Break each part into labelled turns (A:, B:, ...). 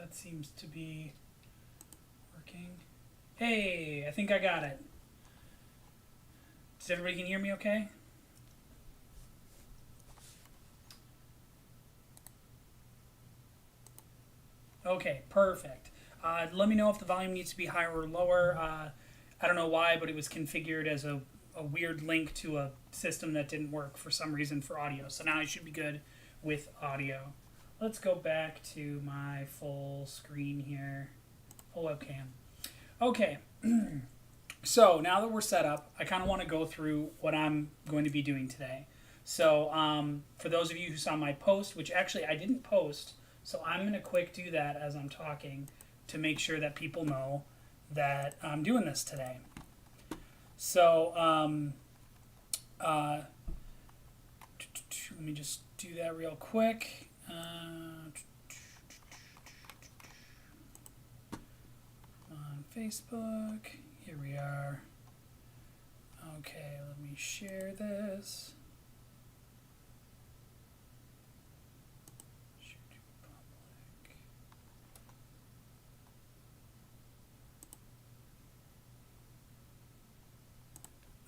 A: That seems to be working. Hey, I think I got it. Does everybody can hear me okay? Okay, perfect. Let me know if the volume needs to be higher or lower. I don't know why, but it was configured as a weird link to a system that didn't work for some reason for audio. So now I should be good with audio. Let's go back to my full screen here, full webcam. Okay, so now that we're set up, I kind of want to go through what I'm going to be doing today. So for those of you who saw my post, which actually I didn't post, so I'm going to quick do that as I'm talking to make sure that people know that I'm doing this today. So let me just do that real quick. On Facebook, here we are. Okay, let me share this. Share to public.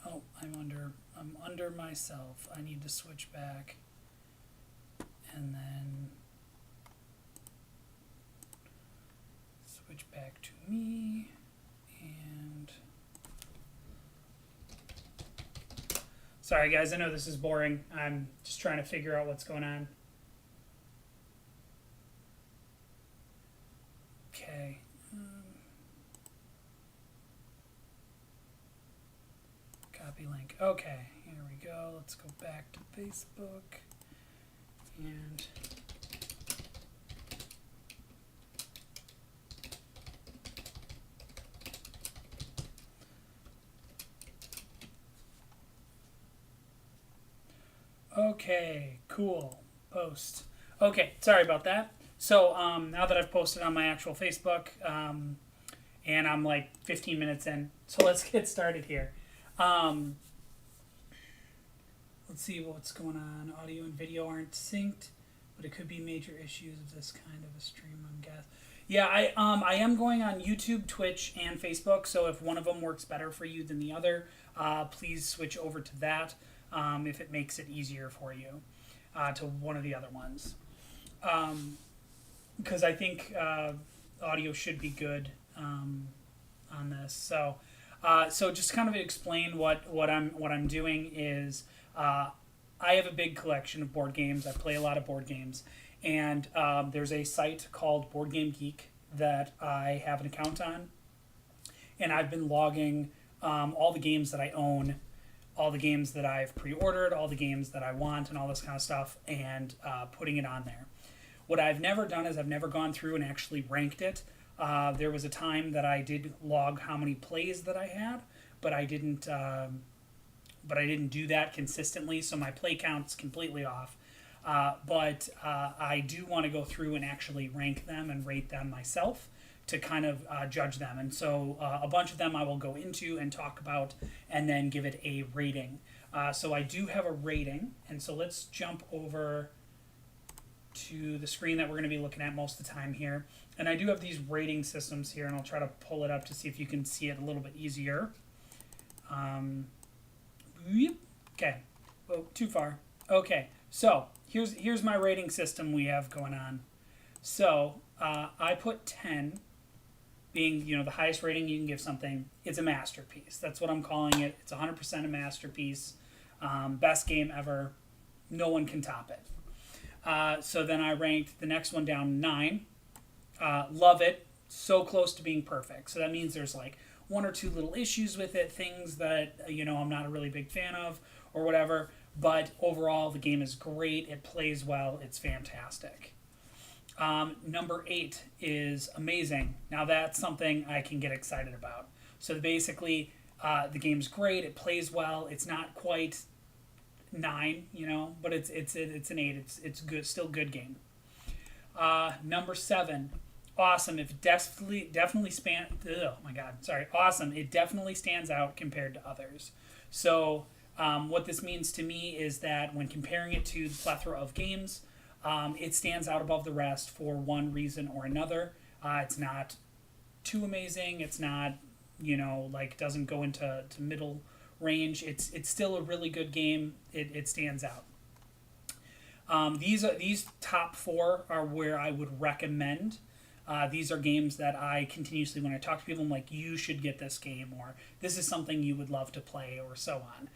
A: Oh, I'm under myself. I need to switch back. And then switch back to me, and sorry guys, I know this is boring. I'm just trying to figure out what's going on. Okay. Copy link. Okay, here we go. Let's go back to Facebook. And okay, cool. Post. Okay, sorry about that. So now that I've posted on my actual Facebook, and I'm like 15 minutes in, so let's get started here. Let's see what's going on. Audio and video aren't synced, but it could be major issues of this kind of a stream, I'm guessing. Yeah, I am going on YouTube, Twitch, and Facebook. So if one of them works better for you than the other, please switch over to that if it makes it easier for you to one of the other ones. Because I think audio should be good on this. So just kind of explain what I'm doing is. I have a big collection of board games. I play a lot of board games. And there's a site called Board Game Geek that I have an account on. And I've been logging all the games that I own, all the games that I've pre-ordered, all the games that I want, and all this kind of stuff, and putting it on there. What I've never done is I've never gone through and actually ranked it. There was a time that I did log how many plays that I had, but I didn't do that consistently, so my play count's completely off. But I do want to go through and actually rank them and rate them myself to kind of judge them. And so a bunch of them I will go into and talk about and then give it a rating. So I do have a rating, and so let's jump over to the screen that we're going to be looking at most of the time here. And I do have these rating systems here, and I'll try to pull it up to see if you can see it a little bit easier. Okay. Oh, too far. Okay. So here's my rating system we have going on. So I put 10 being the highest rating you can give something. It's a masterpiece. That's what I'm calling it. It's 100% a masterpiece. Best game ever. No one can top it. So then I ranked the next one down 9. Love it. So close to being perfect. So that means there's like one or two little issues with it, things that I'm not a really big fan of or whatever, but overall the game is great. It plays well. It's fantastic. Number 8 is amazing. Now that's something I can get excited about. So basically the game's great. It plays well. It's not quite 9, but it's an 8. It's good, still good game. Number 7. Awesome. It definitely span. Oh my God. Sorry. Awesome. It definitely stands out compared to others. So what this means to me is that when comparing it to the plethora of games, it stands out above the rest for one reason or another. It's not too amazing. It's not, like doesn't go into middle range. It's still a really good game. It stands out. These top four are where I would recommend. These are games that I continuously, when I talk to people, I'm like, you should get this game, or this is something you would love to play, or so on.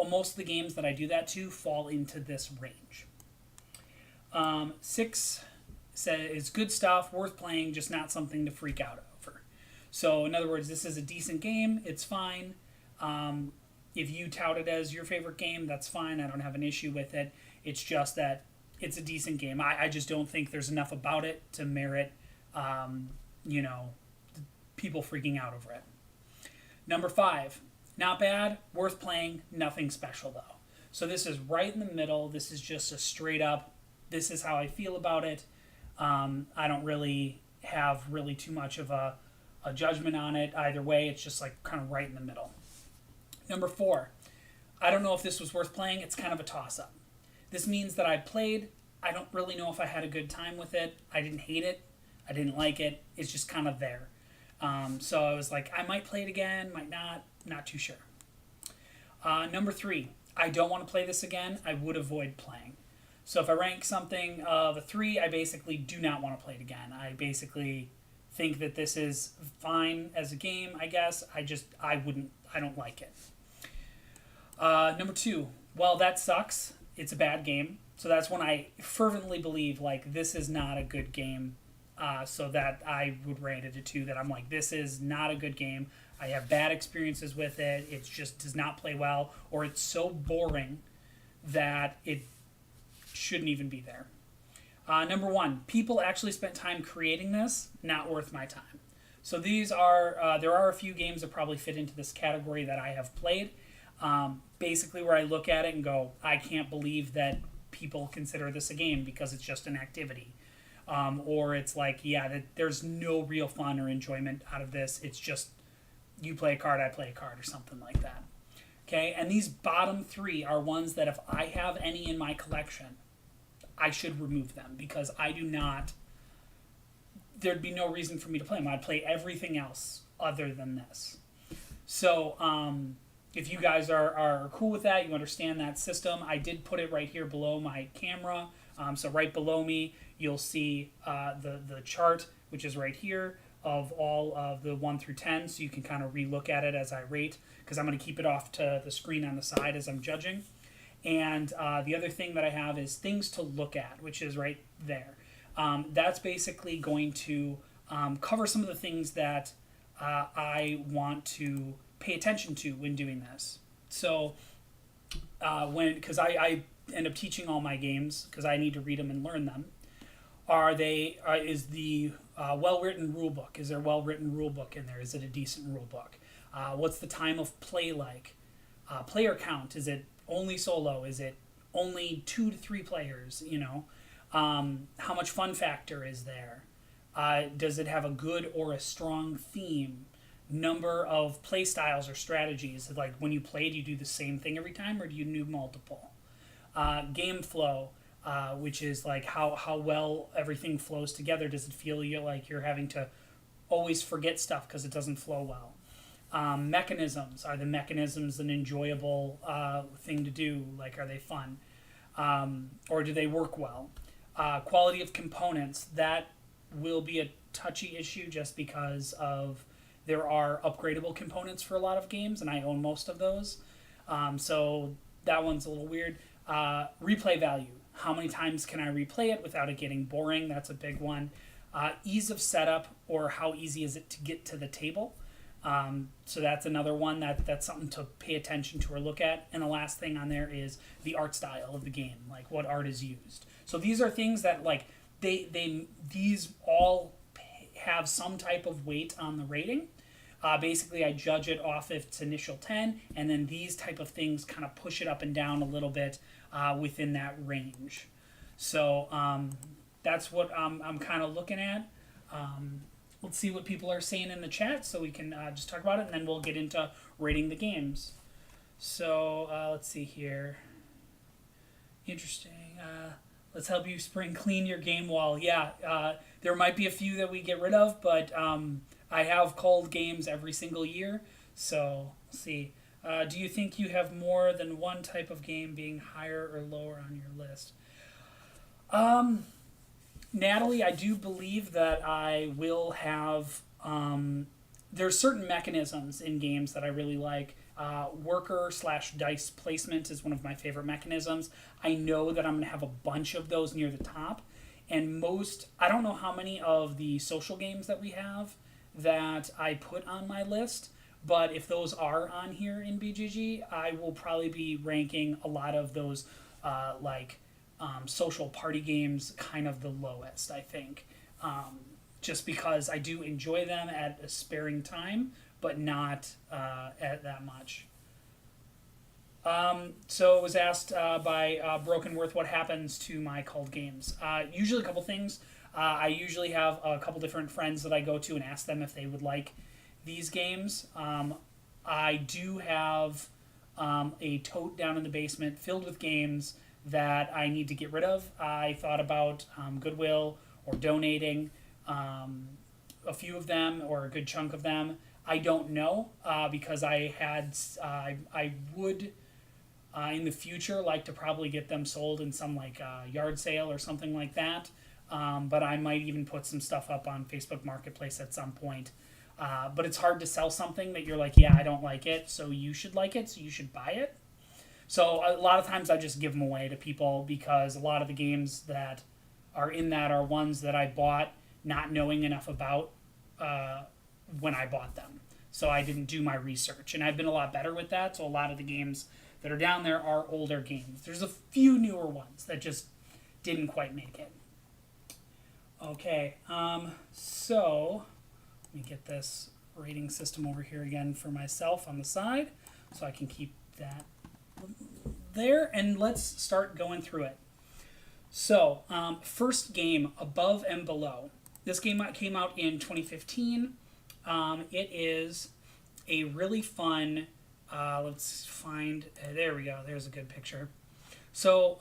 A: Most of the games that I do that to fall into this range. 6 is good stuff, worth playing, just not something to freak out over. So, in other words, this is a decent game. It's fine. If you tout it as your favorite game, that's fine. I don't have an issue with it. It's just that it's a decent game. I just don't think there's enough about it to merit, people freaking out over it. Number 5, not bad, worth playing, nothing special though. So this is right in the middle. This is just a straight up, this is how I feel about it. I don't really have really too much of a judgment on it either way. It's just like kind of right in the middle. Number 4, I don't know if this was worth playing. It's kind of a toss-up. This means that I played. I don't really know if I had a good time with it. I didn't hate it. I didn't like it. It's just kind of there. So I was like, I might play it again, might not too sure. Number 3, I don't want to play this again. I would avoid playing. So if I rank something of a 3, I basically do not want to play it again. I basically think that this is fine as a game, I guess. I don't like it. Number 2, well, that sucks. It's a bad game. So that's when I fervently believe, like, this is not a good game. So that I would rate it a 2, that I'm like, this is not a good game. I have bad experiences with it. It just does not play well, or it's so boring that it shouldn't even be there. Number 1, people actually spent time creating this, not worth my time. So these are, there are a few games that probably fit into this category that I have played. Basically where I look at it and go, I can't believe that people consider this a game because it's just an activity. Or it's like, that there's no real fun or enjoyment out of this. It's just you play a card, I play a card, or something like that. Okay, and these bottom 3 are ones that if I have any in my collection, I should remove them because I do not. There'd be no reason for me to play them. I'd play everything else other than this. So, if you guys are cool with that, you understand that system, I did put it right here below my camera. So right below me, you'll see the chart, which is right here, of all of the 1 through 10. So you can kind of re-look at it as I rate, because I'm going to keep it off to the screen on the side as I'm judging. And the other thing that I have is things to look at, which is right there. That's basically going to cover some of the things that I want to pay attention to when doing this. So because I end up teaching all my games because I need to read them and learn them. Is the well-written rule book? Is there a well-written rule book in there? Is it a decent rule book? What's the time of play like? Player count, is it only solo? Is it only 2 to 3 players? How much fun factor is there? Does it have a good or a strong theme? Number of play styles or strategies. Like when you play, do you do the same thing every time, or do you do multiple? Game flow, which is like how well everything flows together. Does it feel like you're having to always forget stuff because it doesn't flow well? Mechanisms. Are the mechanisms an enjoyable thing to do? Like, are they fun? Or do they work well? Quality of components. That will be a touchy issue just because of there are upgradable components for a lot of games, and I own most of those. So that one's a little weird. Replay value. How many times can I replay it without it getting boring? That's a big one. Ease of setup, or how easy is it to get to the table? So that's another one that's something to pay attention to or look at. And the last thing on there is the art style of the game, like what art is used. So these are things that like these all have some type of weight on the rating. Basically, I judge it off its initial 10, and then these type of things kind of push it up and down a little bit within that range. So that's what I'm kind of looking at. Let's see what people are saying in the chat so we can just talk about it, and then we'll get into rating the games. So let's see here. Interesting. Let's help you spring clean your game wall. Yeah, there might be a few that we get rid of, but I have culled games every single year. So, let's see. Do you think you have more than one type of game being higher or lower on your list? Um, Natalie, I do believe that I will have. There's certain mechanisms in games that I really like. Worker slash dice placement is one of my favorite mechanisms. I know that I'm going to have a bunch of those near the top. And I don't know how many of the social games that we have that I put on my list, but if those are on here in BGG, I will probably be ranking a lot of those social party games kind of the lowest, I think. Just because I do enjoy them at a sparing time, but not at that much. So it was asked by Broken Worth what happens to my culled games. Usually a couple things. I usually have a couple different friends that I go to and ask them if they would like these games. I do have a tote down in the basement filled with games that I need to get rid of. I thought about Goodwill or donating a few of them or a good chunk of them. I don't know because I would in the future like to probably get them sold in some yard sale or something like that. But I might even put some stuff up on Facebook Marketplace at some point. But it's hard to sell something that you're like, yeah, I don't like it, so you should like it, so you should buy it. So a lot of times I just give them away to people because a lot of the games that are in that are ones that I bought not knowing enough about when I bought them. So I didn't do my research, and I've been a lot better with that. So a lot of the games that are down there are older games. There's a few newer ones that just didn't quite make it. Okay, so let me get this rating system over here again for myself on the side so I can keep that there, and let's start going through it. So, first game, Above and Below. This game came out in 2015. It is a really fun, let's find, there we go, there's a good picture. So,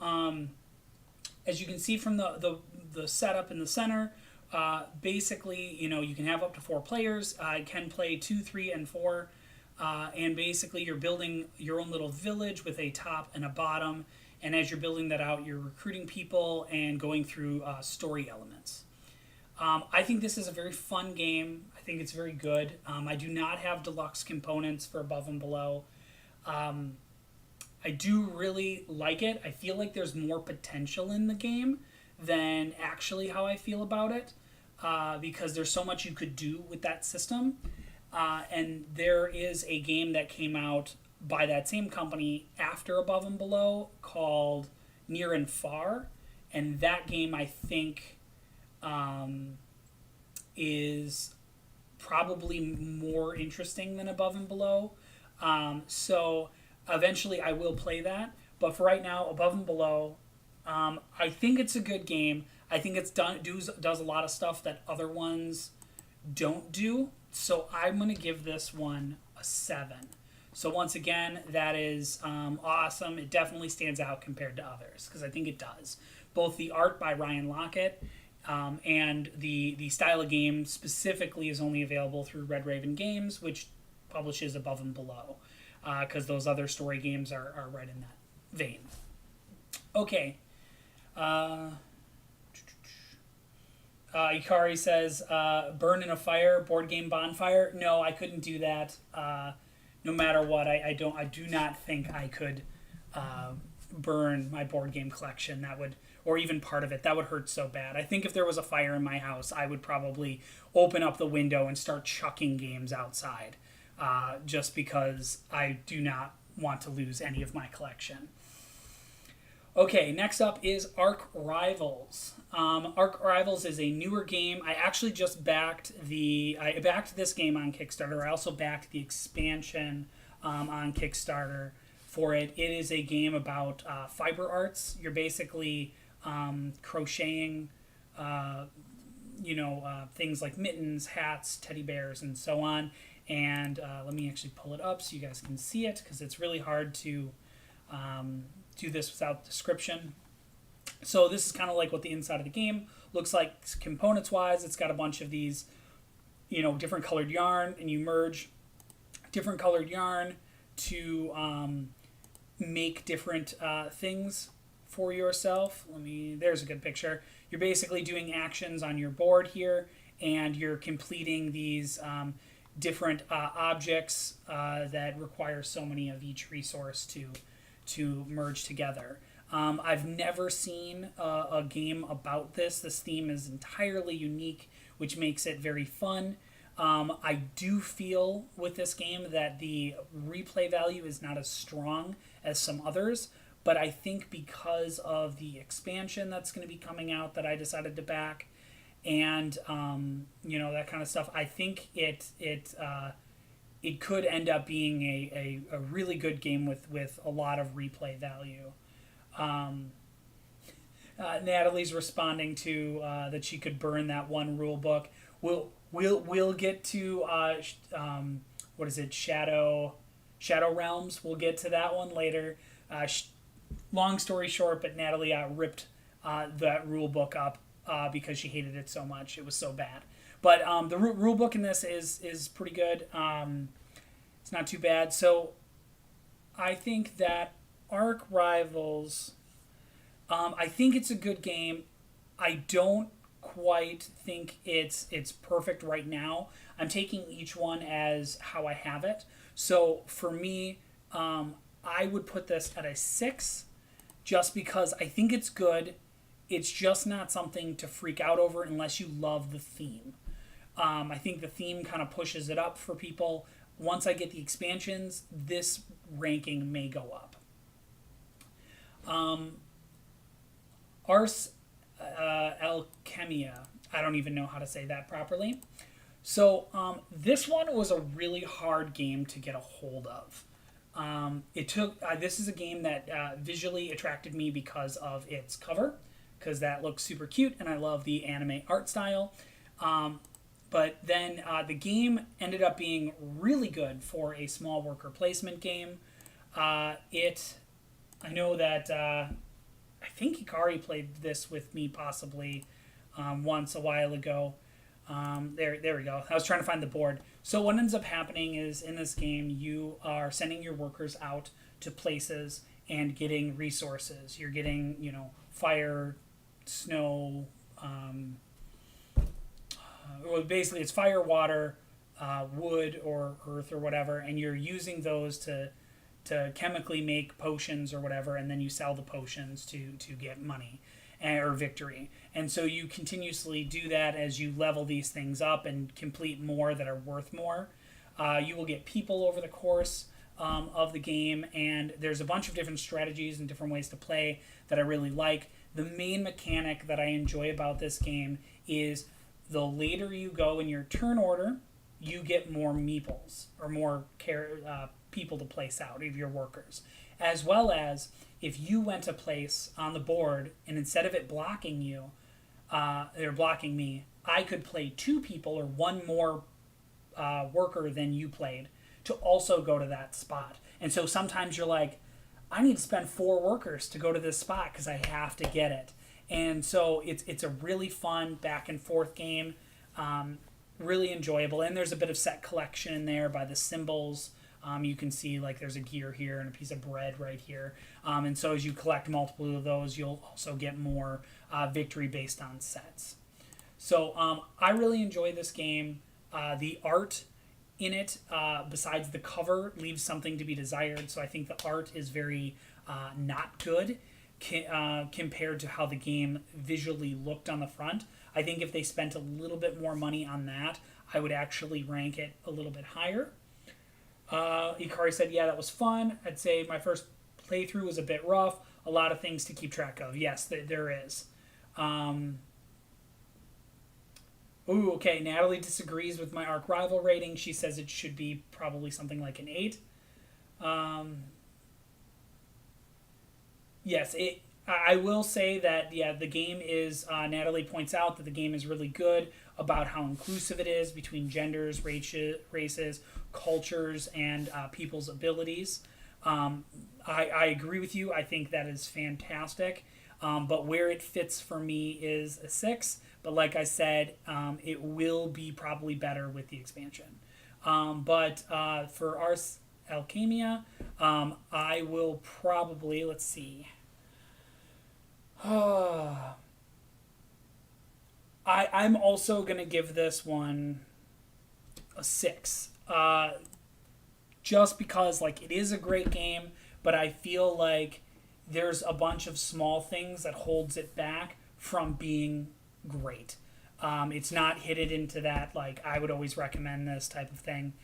A: as you can see from the setup in the center, basically, you can have up to 4 players. I can play 2, 3, and 4. And basically, you're building your own little village with a top and a bottom. And as you're building that out, you're recruiting people and going through story elements. I think this is a very fun game. I think it's very good. I do not have deluxe components for Above and Below. I do really like it. I feel like there's more potential in the game than actually how I feel about it because there's so much you could do with that system. And there is a game that came out by that same company after Above and Below called Near and Far. And that game, I think, is probably more interesting than Above and Below. So eventually I will play that. But for right now, Above and Below, I think it's a good game. I think it's does a lot of stuff that other ones don't do. So I'm going to give this one a 7. So once again, that is awesome. It definitely stands out compared to others because I think it does. Both the art by Ryan Lockett and the style of game specifically is only available through Red Raven Games, which publishes Above and Below because those other story games are right in that vein. Okay. Ikari says, burn in a fire, board game bonfire. No, I couldn't do that. No matter what, I do not think I could burn my board game collection. That would, or even part of it, that would hurt so bad. I think if there was a fire in my house, I would probably open up the window and start chucking games outside, just because I do not want to lose any of my collection. Okay, next up is Ark Rivals. Ark Rivals is a newer game. I actually just backed this game on Kickstarter. I also backed the expansion on Kickstarter for it. It is a game about fiber arts. You're basically crocheting, things like mittens, hats, teddy bears, and so on. And let me actually pull it up so you guys can see it because it's really hard to do this without description. So this is kind of like what the inside of the game looks like components wise. It's got a bunch of these, different colored yarn, and you merge different colored yarn to make different things for yourself. There's a good picture. You're basically doing actions on your board here, and you're completing these different objects that require so many of each resource to merge together. I've never seen a game about this. This theme is entirely unique, which makes it very fun. I do feel with this game that the replay value is not as strong as some others, but I think because of the expansion that's going to be coming out that I decided to back, and that kind of stuff, I think it could end up being a really good game with a lot of replay value. Natalie's responding to that she could burn that one rule book. We'll get to what is it? Shadow Realms. We'll get to that one later. Long story short, but Natalie ripped that rule book up because she hated it so much. It was so bad. But the rule book in this is pretty good. It's not too bad. So I think that Arc Rivals, I think it's a good game. I don't quite think it's perfect right now. I'm taking each one as how I have it. So for me, I would put this at a 6 just because I think it's good. It's just not something to freak out over unless you love the theme. I think the theme kind of pushes it up for people. Once I get the expansions, this ranking may go up. Ars Alchemia. I don't even know how to say that properly. So this one was a really hard game to get a hold of. It took. This is a game that visually attracted me because of its cover, because that looks super cute, and I love the anime art style. But then the game ended up being really good for a small worker placement game. I know that I think Hikari played this with me possibly once a while ago. There we go. I was trying to find the board. So what ends up happening is in this game, you are sending your workers out to places and getting resources. You're getting, fire, snow, well, basically it's fire, water, wood, or earth, or whatever, and you're using those to chemically make potions or whatever, and then you sell the potions to get money or victory. And so you continuously do that as you level these things up and complete more that are worth more. You will get people over the course of the game, and there's a bunch of different strategies and different ways to play that I really like. The main mechanic that I enjoy about this game is the later you go in your turn order, you get more meeples or more people to place out of your workers. As well as if you went a place on the board and instead of it blocking you, they're blocking me, I could play 2 people or 1 more worker than you played to also go to that spot. And so sometimes you're like, I need to spend 4 workers to go to this spot because I have to get it. And so it's a really fun back and forth game, really enjoyable. And there's a bit of set collection in there by the symbols. You can see like there's a gear here and a piece of bread right here. And so as you collect multiple of those, you'll also get more victory based on sets. So I really enjoy this game. The art in it, besides the cover, leaves something to be desired. So I think the art is very not good compared to how the game visually looked on the front. I think if they spent a little bit more money on that, I would actually rank it a little bit higher. Ikari said, yeah, that was fun. I'd say my first playthrough was a bit rough. A lot of things to keep track of. Yes, there is. Okay, Natalie disagrees with my Arc Rival rating. She says it should be probably something like an 8. Yes, I will say that, yeah, the game is, Natalie points out that the game is really good about how inclusive it is between genders, races, cultures, and people's abilities. I agree with you. I think that is fantastic. But where it fits for me is a 6. But like I said, it will be probably better with the expansion. But for Ars Alchemia, I will probably, let's see. I'm also going to give this one a 6. Just because, like, it is a great game, but I feel like there's a bunch of small things that holds it back from being great. It's not hit it into that, like, I would always recommend this type of thing.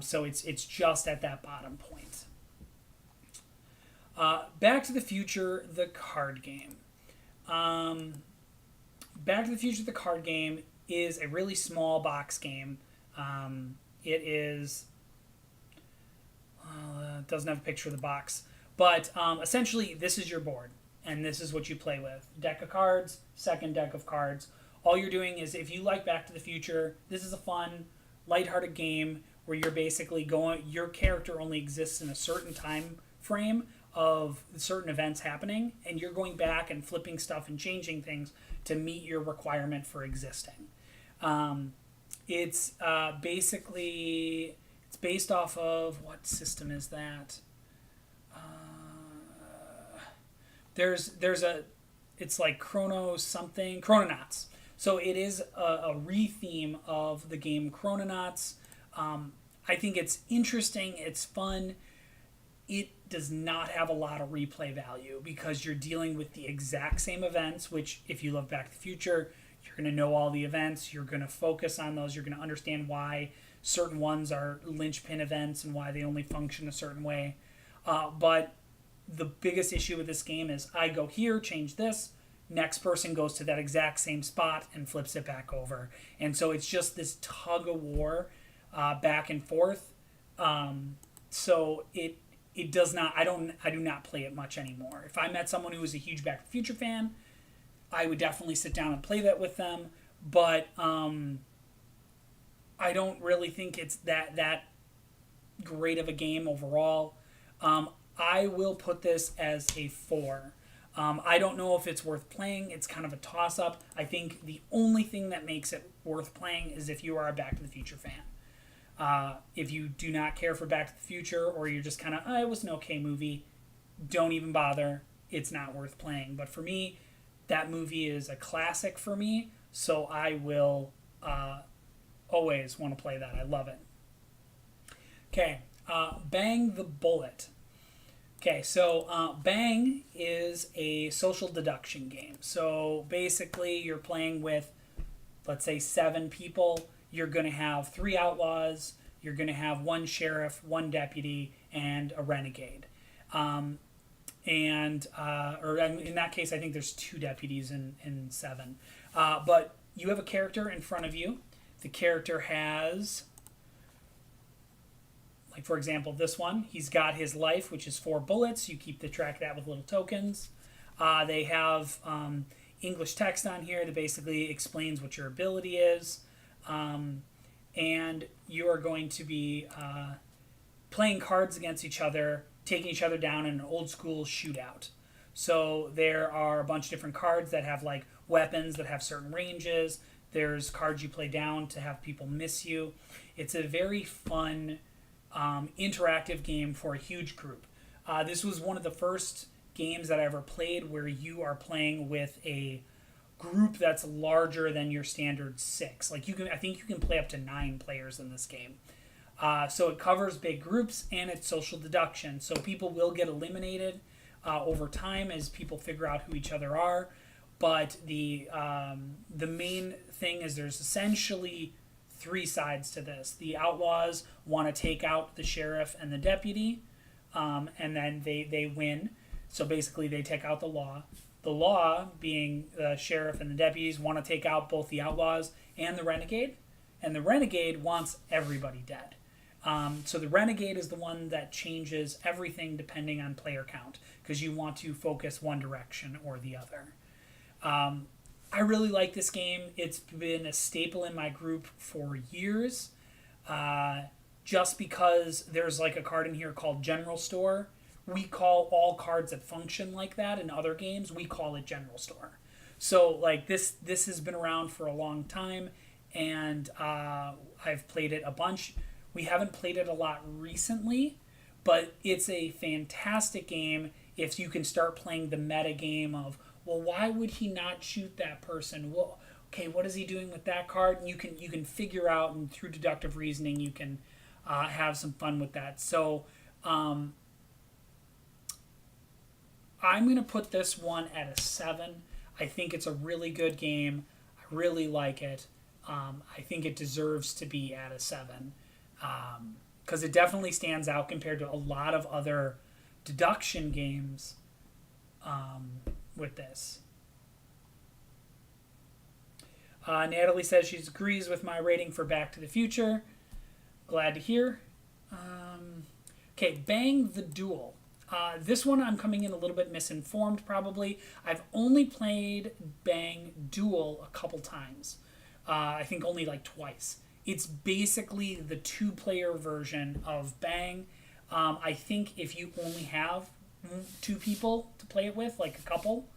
A: So it's just at that bottom point. Back to the Future, the card game. Back to the Future, the card game is a really small box game. It is... doesn't have a picture of the box. But essentially, this is your board. And this is what you play with. Deck of cards, second deck of cards. All you're doing is, if you like Back to the Future, this is a fun, lighthearted game where you're basically going... Your character only exists in a certain time frame of certain events happening, and you're going back and flipping stuff and changing things to meet your requirement for existing. It's basically... It's based off of... What system is that? There's a... It's like Chrononauts. So it is a re-theme of the game Chrononauts. I think it's interesting. It's fun. It does not have a lot of replay value because you're dealing with the exact same events, which if you love Back to the Future, you're going to know all the events. You're going to focus on those. You're going to understand why certain ones are linchpin events and why they only function a certain way. But the biggest issue with this game is I go here, change this, next person goes to that exact same spot and flips it back over. And so it's just this tug of war back and forth. So it does not, I do not play it much anymore. If I met someone who was a huge Back to the Future fan, I would definitely sit down and play that with them. But I don't really think it's that great of a game overall. I will put this as a 4. I don't know if it's worth playing. It's kind of a toss-up. I think the only thing that makes it worth playing is if you are a Back to the Future fan. If you do not care for Back to the Future, or you're just kind of, it was an okay movie, don't even bother. It's not worth playing. But for me, that movie is a classic for me, so I will always want to play that. I love it. Okay, Bang the Bullet. Okay, so Bang is a social deduction game. So basically, you're playing with, let's say, 7 people. You're going to have 3 outlaws. You're going to have 1 sheriff, 1 deputy, and a renegade. Or in that case, I think there's 2 deputies in 7. But you have a character in front of you. The character has... Like, for example, this one, he's got his life, which is 4 bullets. You keep the track of that with little tokens. They have English text on here that basically explains what your ability is. And you are going to be playing cards against each other, taking each other down in an old school shootout. So there are a bunch of different cards that have, like, weapons that have certain ranges. There's cards you play down to have people miss you. It's a very fun... interactive game for a huge group. This was one of the first games that I ever played where you are playing with a group that's larger than your standard 6. Like, I think you can play up to 9 players in this game. So it covers big groups and it's social deduction. So people will get eliminated over time as people figure out who each other are. But the main thing is there's essentially 3 sides to this. The outlaws want to take out the sheriff and the deputy, and then they win. So basically they take out the law. The law, being the sheriff and the deputies, want to take out both the outlaws and the renegade, and the renegade wants everybody dead. So the renegade is the one that changes everything depending on player count, because you want to focus one direction or the other. I really like this game. It's been a staple in my group for years, just because there's like a card in here called General Store, we call all cards that function like that in other games, we call it general store. So like this has been around for a long time, and I've played it a bunch. We haven't played it a lot recently, but it's a fantastic game if you can start playing the meta game of, well, why would he not shoot that person? Well, okay, what is he doing with that card? And you can figure out, and through deductive reasoning, you can have some fun with that. So I'm going to put this one at a 7. I think it's a really good game. I really like it. I think it deserves to be at a 7 because it definitely stands out compared to a lot of other deduction games with this. Natalie says she agrees with my rating for Back to the Future. Glad to hear. Okay, Bang the Duel. This one I'm coming in a little bit misinformed probably. I've only played Bang Duel a couple times. I think only like twice. It's basically the 2-player version of Bang. I think if you only have 2 people to play it with, like a couple,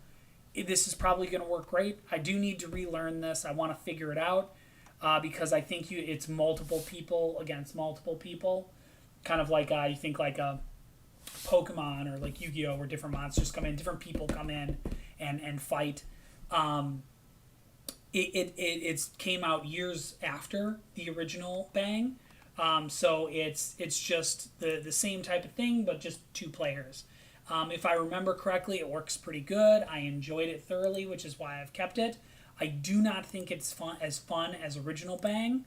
A: this is probably going to work great. I do need to relearn this. I want to figure it out because I think it's multiple people against multiple people. Kind of like you think like a Pokemon or like Yu-Gi-Oh! Where different monsters come in, different people come in and fight. It came out years after the original Bang, so it's just the same type of thing, but just 2 players. If I remember correctly, it works pretty good. I enjoyed it thoroughly, which is why I've kept it. I do not think it's fun as original Bang.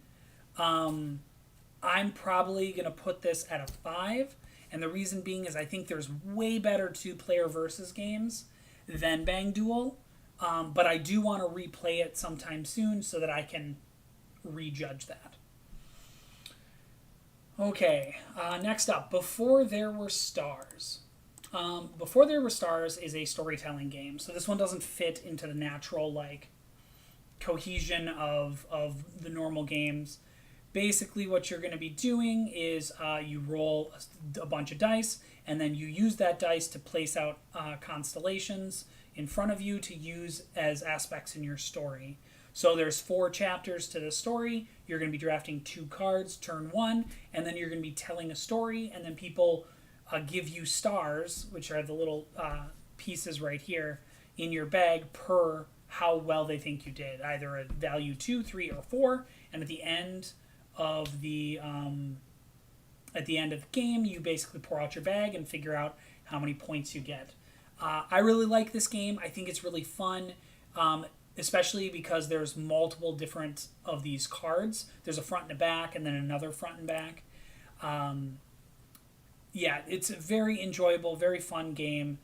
A: I'm probably going to put this at a 5, and the reason being is I think there's way better 2-player versus games than Bang Duel, but I do want to replay it sometime soon so that I can rejudge that. Okay, next up, Before There Were Stars. Before There Were Stars is a storytelling game, so this one doesn't fit into the natural like cohesion of the normal games. Basically, what you're going to be doing is you roll a bunch of dice, and then you use that dice to place out constellations in front of you to use as aspects in your story. So there's 4 chapters to the story. You're going to be drafting 2 cards, turn 1, and then you're going to be telling a story, and then people give you stars, which are the little pieces right here in your bag per how well they think you did, either a value 2, 3, or 4, and at the end of the game, you basically pour out your bag and figure out how many points you get. I really like this game. I think it's really fun, especially because there's multiple different of these cards. There's a front and a back, and then another front and back. Yeah, it's a very enjoyable, very fun game.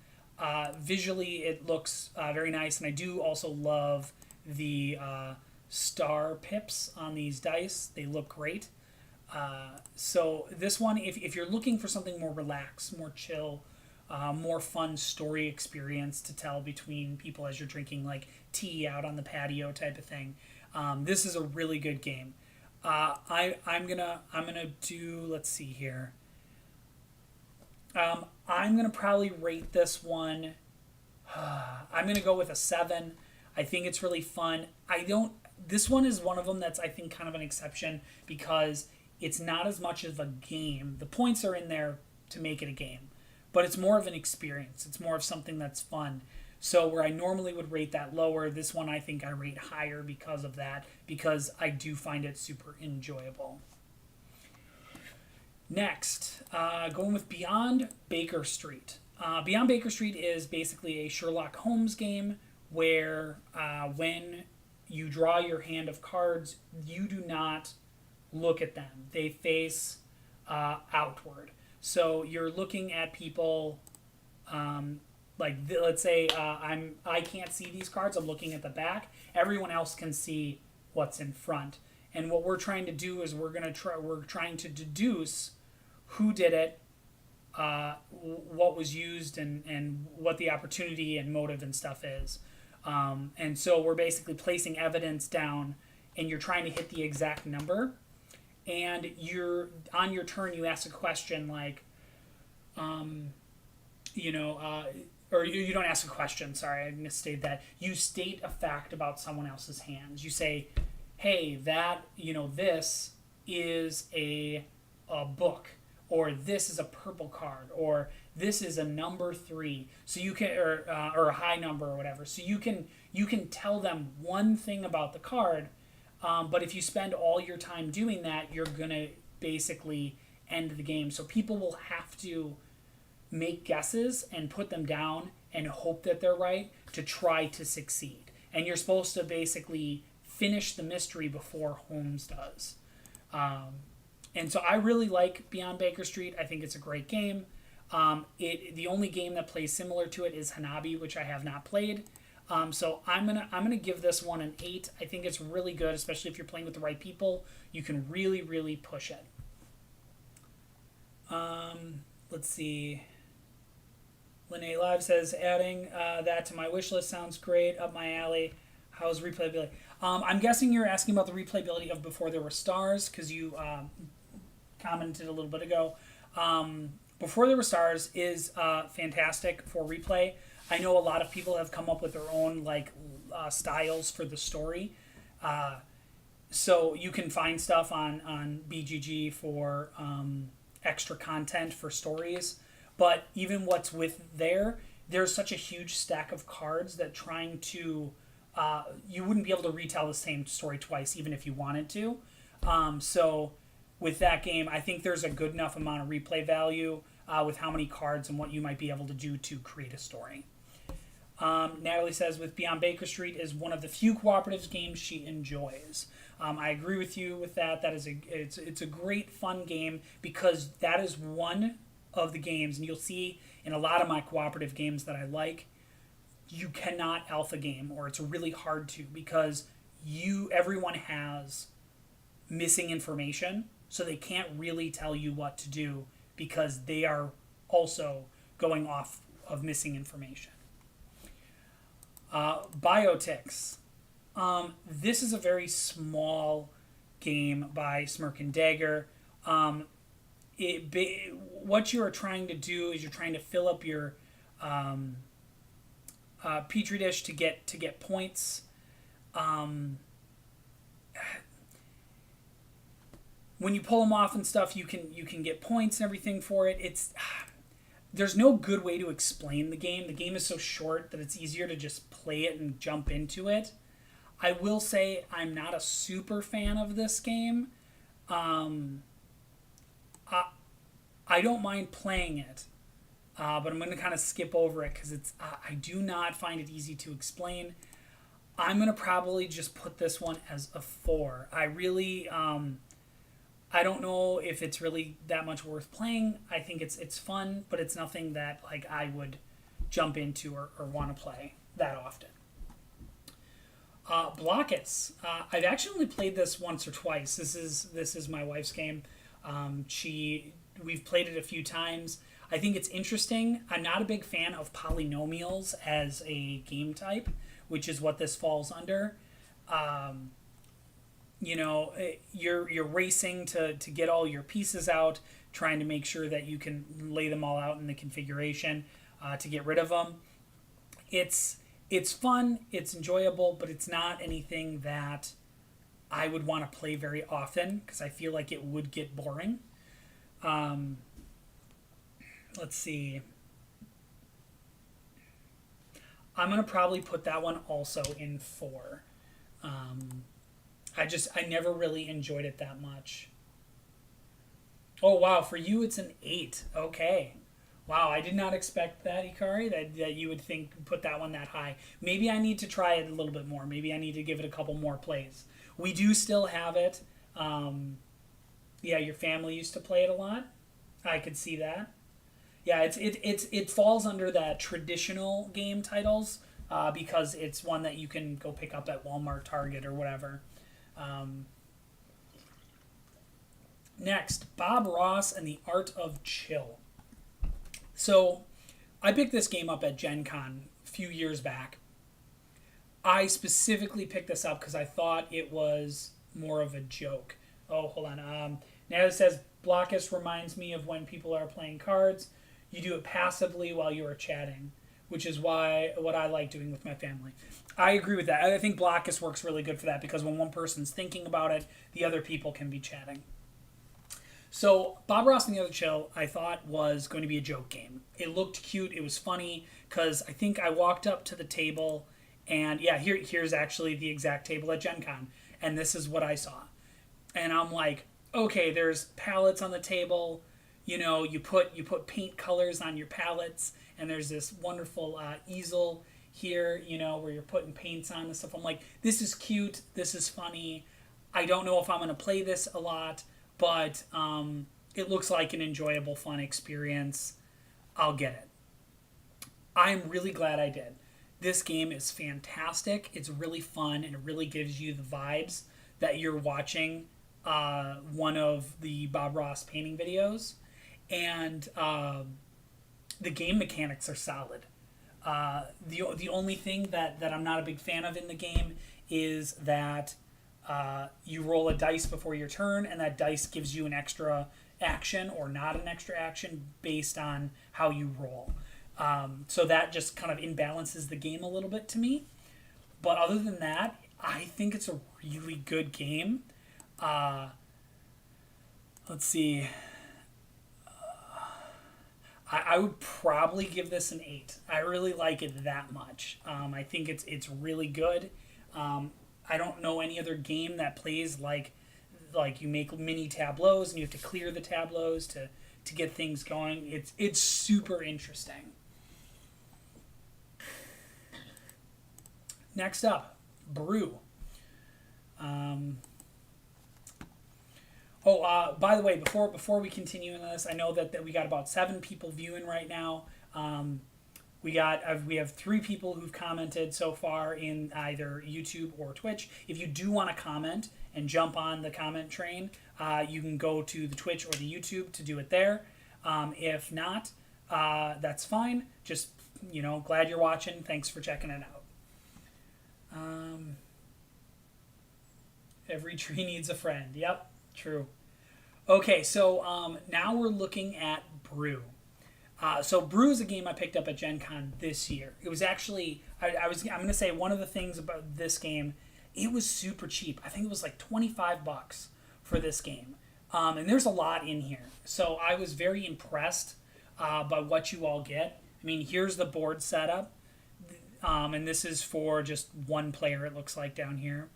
A: Visually, it looks very nice, and I do also love the star pips on these dice. They look great. So this one, if you're looking for something more relaxed, more chill, more fun story experience to tell between people as you're drinking like tea out on the patio type of thing, this is a really good game. I'm gonna do, let's see here. I'm gonna probably rate this one. I'm gonna go with a 7. I think it's really fun. This one is one of them that's I think kind of an exception because it's not as much of a game. The points are in there to make it a game, but it's more of an experience. It's more of something that's fun. So where I normally would rate that lower, this one I think I rate higher because of that, because I do find it super enjoyable. Next, going with Beyond Baker Street. Beyond Baker Street is basically a Sherlock Holmes game where when you draw your hand of cards, you do not look at them. They face outward. So you're looking at people, let's say I can't see these cards. I'm looking at the back. Everyone else can see what's in front. And what we're trying to do is we're trying to deduce who did it, what was used, and what the opportunity and motive and stuff is. And so we're basically placing evidence down, and you're trying to hit the exact number. And on your turn, you ask a question like, you know, or you don't ask a question. Sorry, I misstated that. You state a fact about someone else's hands. You say, "Hey, that this is a book, or this is a purple card, or this is a number 3." So you can, or a high number or whatever. So you can tell them one thing about the card. But if you spend all your time doing that, you're gonna basically end the game. So people will have to make guesses and put them down and hope that they're right to try to succeed. And you're supposed to basically finish the mystery before Holmes does. And so I really like Beyond Baker Street. I think it's a great game. The only game that plays similar to it is Hanabi, which I have not played. So I'm gonna give this one an 8. I think it's really good, especially if you're playing with the right people. You can really, really push it. Let's see. Linnea Live says, adding that to my wish list sounds great, up my alley. How's replayability? I'm guessing you're asking about the replayability of Before There Were Stars, because you commented a little bit ago. Before There Were Stars is fantastic for replay. I know a lot of people have come up with their own styles for the story. So you can find stuff on BGG for extra content for stories. But even what's there's such a huge stack of cards that trying to... you wouldn't be able to retell the same story twice, even if you wanted to. So with that game, I think there's a good enough amount of replay value with how many cards and what you might be able to do to create a story. Natalie says, with Beyond Baker Street is one of the few cooperative games she enjoys. I agree with you with that. It's a great fun game because that is one of the games, and you'll see in a lot of my cooperative games that I like, you cannot alpha game, or it's really hard to, because everyone has missing information, so they can't really tell you what to do because they are also going off of missing information. Biotics. This is a very small game by Smirk and Dagger. What you are trying to do is you're trying to fill up your petri dish to get points. When you pull them off and stuff, you can get points and everything for it. There's no good way to explain the game. The game is so short that it's easier to just play it and jump into it. I will say I'm not a super fan of this game. I don't mind playing it, but I'm going to kind of skip over it because I do not find it easy to explain. I'm going to probably just put this one as a 4. I really... I don't know if it's really that much worth playing. I think it's fun, but it's nothing that I would jump into or want to play that often. Blockus. I've actually only played this once or twice. This is my wife's game. We've played it a few times. I think it's interesting. I'm not a big fan of polynomials as a game type, which is what this falls under. You're racing to get all your pieces out, trying to make sure that you can lay them all out in the configuration to get rid of them. It's fun, it's enjoyable, but it's not anything that I would want to play very often because I feel like it would get boring. Let's see. I'm going to probably put that one also in 4. I never really enjoyed it that much. Oh, wow. For you, it's an 8. Okay. Wow, I did not expect that, Ikari, that you would put that one that high. Maybe I need to try it a little bit more. Maybe I need to give it a couple more plays. We do still have it. Yeah, your family used to play it a lot. I could see that. Yeah, it falls under that traditional game titles because it's one that you can go pick up at Walmart, Target, or whatever. Next, Bob Ross and the Art of Chill. So, I picked this game up at Gen Con a few years back. I specifically picked this up because I thought it was more of a joke. Oh, hold on. Now it says, Blockus reminds me of when people are playing cards. You do it passively while you are chatting, which is what I like doing with my family. I agree with that. I think Blockus works really good for that because when one person's thinking about it, the other people can be chatting. So Bob Ross and the Other Chill, I thought was going to be a joke game. It looked cute. It was funny because I think I walked up to the table, and yeah, here's actually the exact table at Gen Con, and this is what I saw. And I'm like, okay, there's palettes on the table. You know, you put paint colors on your palettes, and there's this wonderful easel here, you know, where you're putting paints on and stuff. I'm like, this is cute. This is funny. I don't know if I'm going to play this a lot, but it looks like an enjoyable, fun experience. I'll get it. I'm really glad I did. This game is fantastic. It's really fun, and it really gives you the vibes that you're watching one of the Bob Ross painting videos. And the game mechanics are solid. The only thing that I'm not a big fan of in the game is that you roll a dice before your turn, and that dice gives you an extra action or not an extra action based on how you roll. So that just kind of imbalances the game a little bit to me. But other than that, I think it's a really good game. Let's see. I would probably give this an 8. I really like it that much. I think it's really good. I don't know any other game that plays like you make mini tableaus and you have to clear the tableaus to get things going. It's super interesting. Next up, Brew. By the way, before we continue in this, I know that we got about 7 people viewing right now. We have 3 people who've commented so far in either YouTube or Twitch. If you do want to comment and jump on the comment train, you can go to the Twitch or the YouTube to do it there. If not, that's fine. Just, glad you're watching. Thanks for checking it out. Every tree needs a friend. Yep, true. Okay, so now we're looking at Brew. So Brew is a game I picked up at Gen Con this year. It was actually, I'm going to say one of the things about this game, it was super cheap. I think it was like $25 for this game. And there's a lot in here. So I was very impressed by what you all get. I mean, here's the board setup. And this is for just one player, it looks like down here.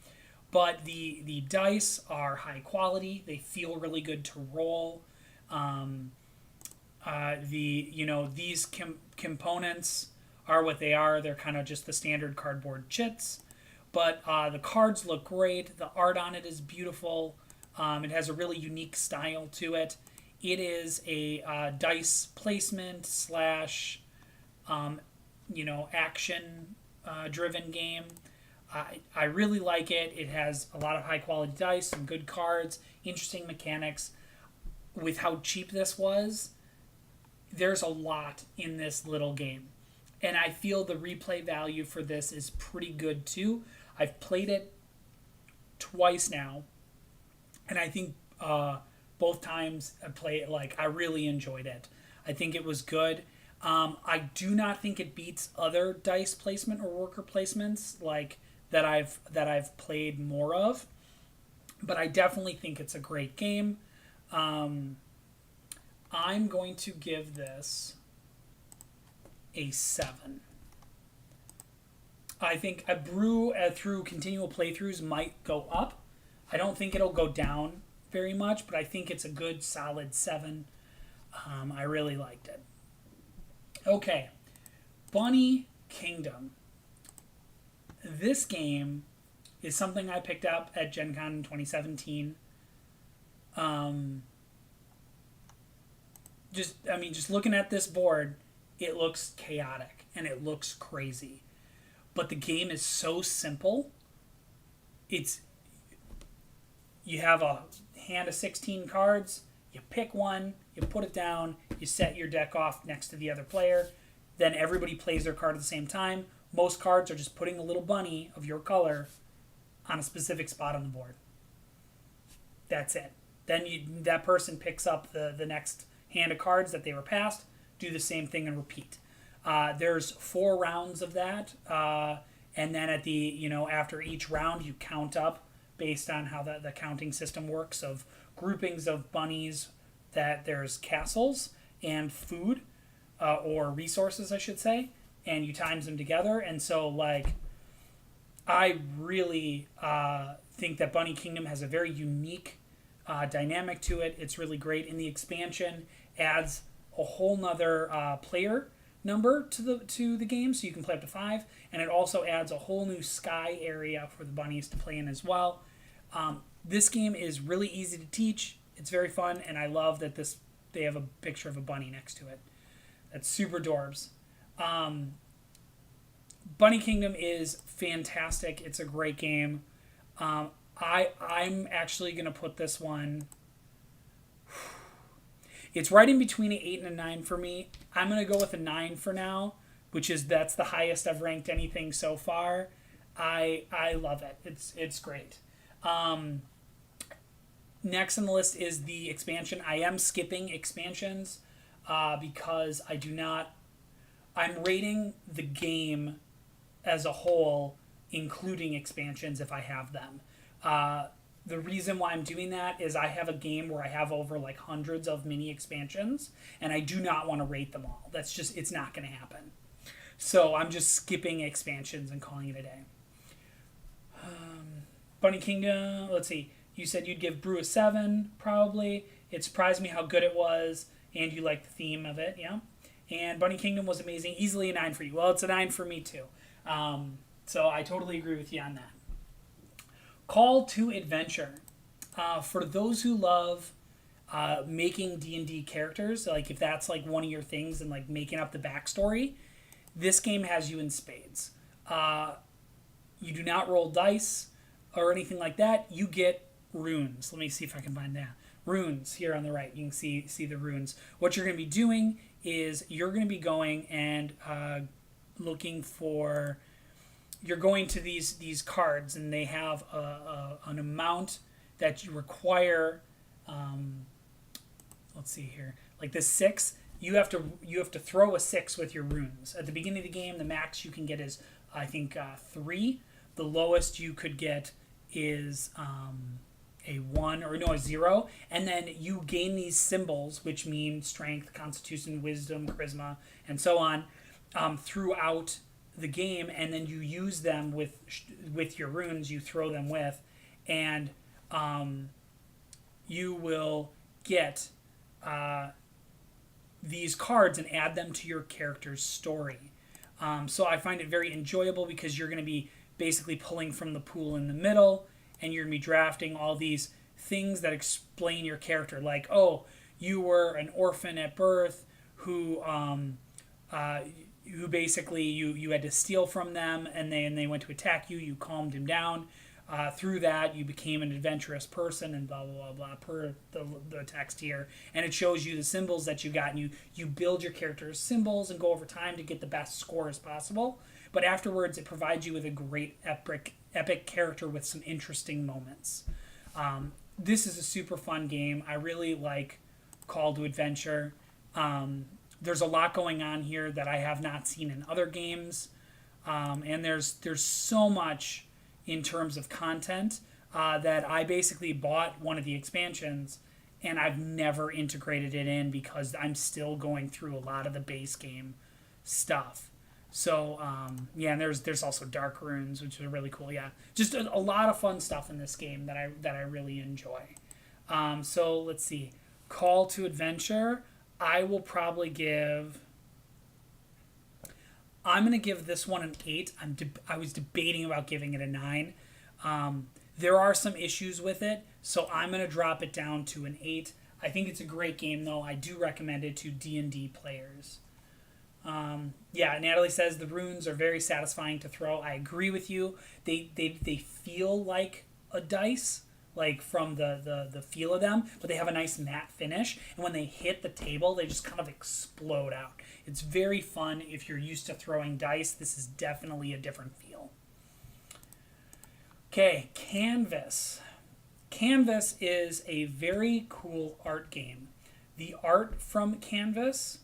A: But the dice are high quality. They feel really good to roll. These components are what they are. They're kind of just the standard cardboard chits. But the cards look great. The art on it is beautiful. It has a really unique style to it. It is a dice placement slash, action driven game. I really like it. It has a lot of high quality dice, some good cards, interesting mechanics. With how cheap this was, there's a lot in this little game. And I feel the replay value for this is pretty good too. I've played it twice now, and I think both times I really enjoyed it. I think it was good. I do not think it beats other dice placement or worker placements that I've played more of, but I definitely think it's a great game. I'm going to give this a 7. I think a Brew through continual playthroughs might go up. I don't think it'll go down very much, but I think it's a good solid 7. I really liked it. Okay, Bunny Kingdom. This game is something I picked up at Gen Con in 2017. Just looking at this board, it looks chaotic and it looks crazy. But the game is so simple. You have a hand of 16 cards, you pick one, you put it down, you set your deck off next to the other player, then everybody plays their card at the same time. Most cards are just putting a little bunny of your color on a specific spot on the board. That's it. Then that person picks up the next hand of cards that they were passed, do the same thing and repeat. There's 4 rounds of that, and then at the after each round you count up based on how the counting system works of groupings of bunnies. That there's castles and food, or resources, I should say, and you times them together. And so, like, I really think that Bunny Kingdom has a very unique dynamic to it. It's really great. In the expansion, adds a whole nother player number to the game, so you can play up to 5, and it also adds a whole new sky area for the bunnies to play in as well. This game is really easy to teach. It's very fun, and I love that they have a picture of a bunny next to it. That's super dorbs. Bunny Kingdom is fantastic. It's a great game. I'm actually going to put this one... It's right in between an 8 and a 9 for me. I'm going to go with a 9 for now, that's the highest I've ranked anything so far. I love it. It's great. Next on the list is the expansion. I am skipping expansions because I'm rating the game as a whole, including expansions if I have them. The reason why I'm doing that is I have a game where I have over like hundreds of mini expansions, and I do not want to rate them all. It's not going to happen. So I'm just skipping expansions and calling it a day. Bunny Kingdom, let's see. You said you'd give Brew a 7, probably. It surprised me how good it was, and you like the theme of it, yeah? And Bunny Kingdom was amazing. Easily a 9 for you. Well, it's a 9 for me, too. So I totally agree with you on that. Call to Adventure. For those who love making D&D characters, like if that's like one of your things and like making up the backstory, this game has you in spades. You do not roll dice or anything like that. You get runes. Let me see if I can find that. Runes here on the right. You can see the runes. What you're going to be doing is you're going to be going and looking for... You're going to these cards, and they have an amount that you require. Let's see here, like this 6. You have to throw a 6 with your runes at the beginning of the game. The max you can get is I think 3. The lowest you could get is a 1 or a 0, and then you gain these symbols, which mean strength, constitution, wisdom, charisma, and so on, throughout the game, and then you use them with your runes. You throw them with, and you will get these cards and add them to your character's story. So I find it very enjoyable because you're going to be basically pulling from the pool in the middle, and you're going to be drafting all these things that explain your character, like, oh, you were an orphan at birth who basically you had to steal from them, and they went to attack you. You calmed him down. Through that, you became an adventurous person, and blah, blah, blah, blah, per the text here. And it shows you the symbols that you got, and you build your character's symbols and go over time to get the best score as possible. But afterwards, it provides you with a great epic character with some interesting moments. This is a super fun game. I really like Call to Adventure. There's a lot going on here that I have not seen in other games. And there's so much in terms of content that I basically bought one of the expansions, and I've never integrated it in because I'm still going through a lot of the base game stuff. So, yeah, and there's also Dark Runes, which are really cool. Yeah, just a lot of fun stuff in this game that I really enjoy. So let's see. Call to Adventure, I will probably give... I'm going to give this one an 8. I was debating about giving it a 9. There are some issues with it, so I'm going to drop it down to an 8. I think it's a great game, though. I do recommend it to D&D players. Yeah, Natalie says the runes are very satisfying to throw. I agree with you. They feel like a dice, like from the feel of them, but they have a nice matte finish, and when they hit the table, they just kind of explode out. It's very fun. If you're used to throwing dice, this is definitely a different feel. Okay, Canvas. Canvas is a very cool art game. The art from Canvas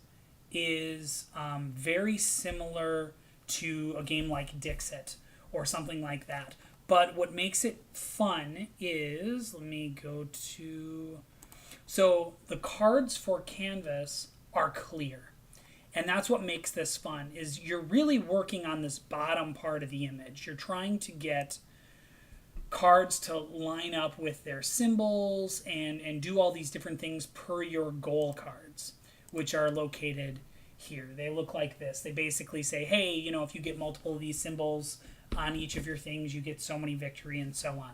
A: is very similar to a game like Dixit or something like that. But what makes it fun is, let me go to, so the cards for Canvas are clear. And that's what makes this fun, is you're really working on this bottom part of the image. You're trying to get cards to line up with their symbols and do all these different things per your goal cards, which are located here. They look like this. They basically say, hey, you know, if you get multiple of these symbols on each of your things, you get so many victory and so on.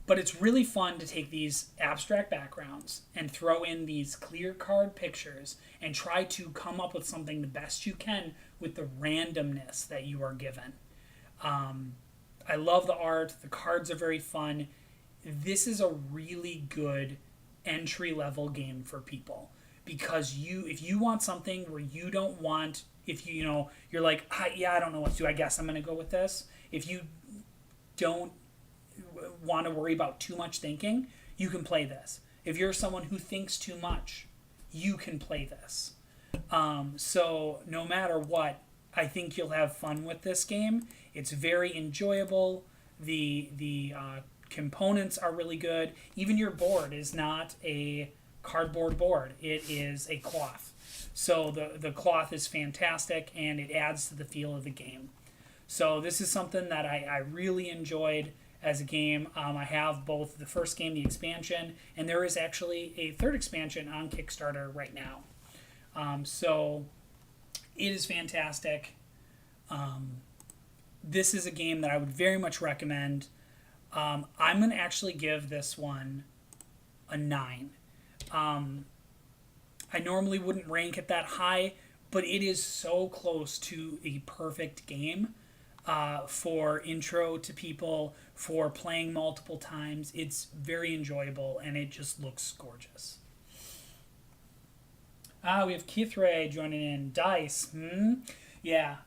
A: But it's really fun to take these abstract backgrounds and throw in these clear card pictures and try to come up with something the best you can with the randomness that you are given. I love the art. The cards are very fun. This is a really good entry-level game for people, because if you want something where you don't want, if you know, you're like, yeah, I don't know what to do, I guess I'm going to go with this. If you don't want to worry about too much thinking, you can play this. If you're someone who thinks too much, you can play this. So no matter what, I think you'll have fun with this game. It's very enjoyable. The components are really good. Even your board is not a cardboard board. It is a cloth. So the cloth is fantastic, and it adds to the feel of the game. So this is something that I really enjoyed as a game. I have both the first game, the expansion, and there is actually a third expansion on Kickstarter right now. So it is fantastic. This is a game that I would very much recommend. I'm going to actually give this one a 9. I normally wouldn't rank it that high, but it is so close to a perfect game for intro to people, for playing multiple times. It's very enjoyable, and it just looks gorgeous. We have Keith Ray joining in. Dice. Yeah.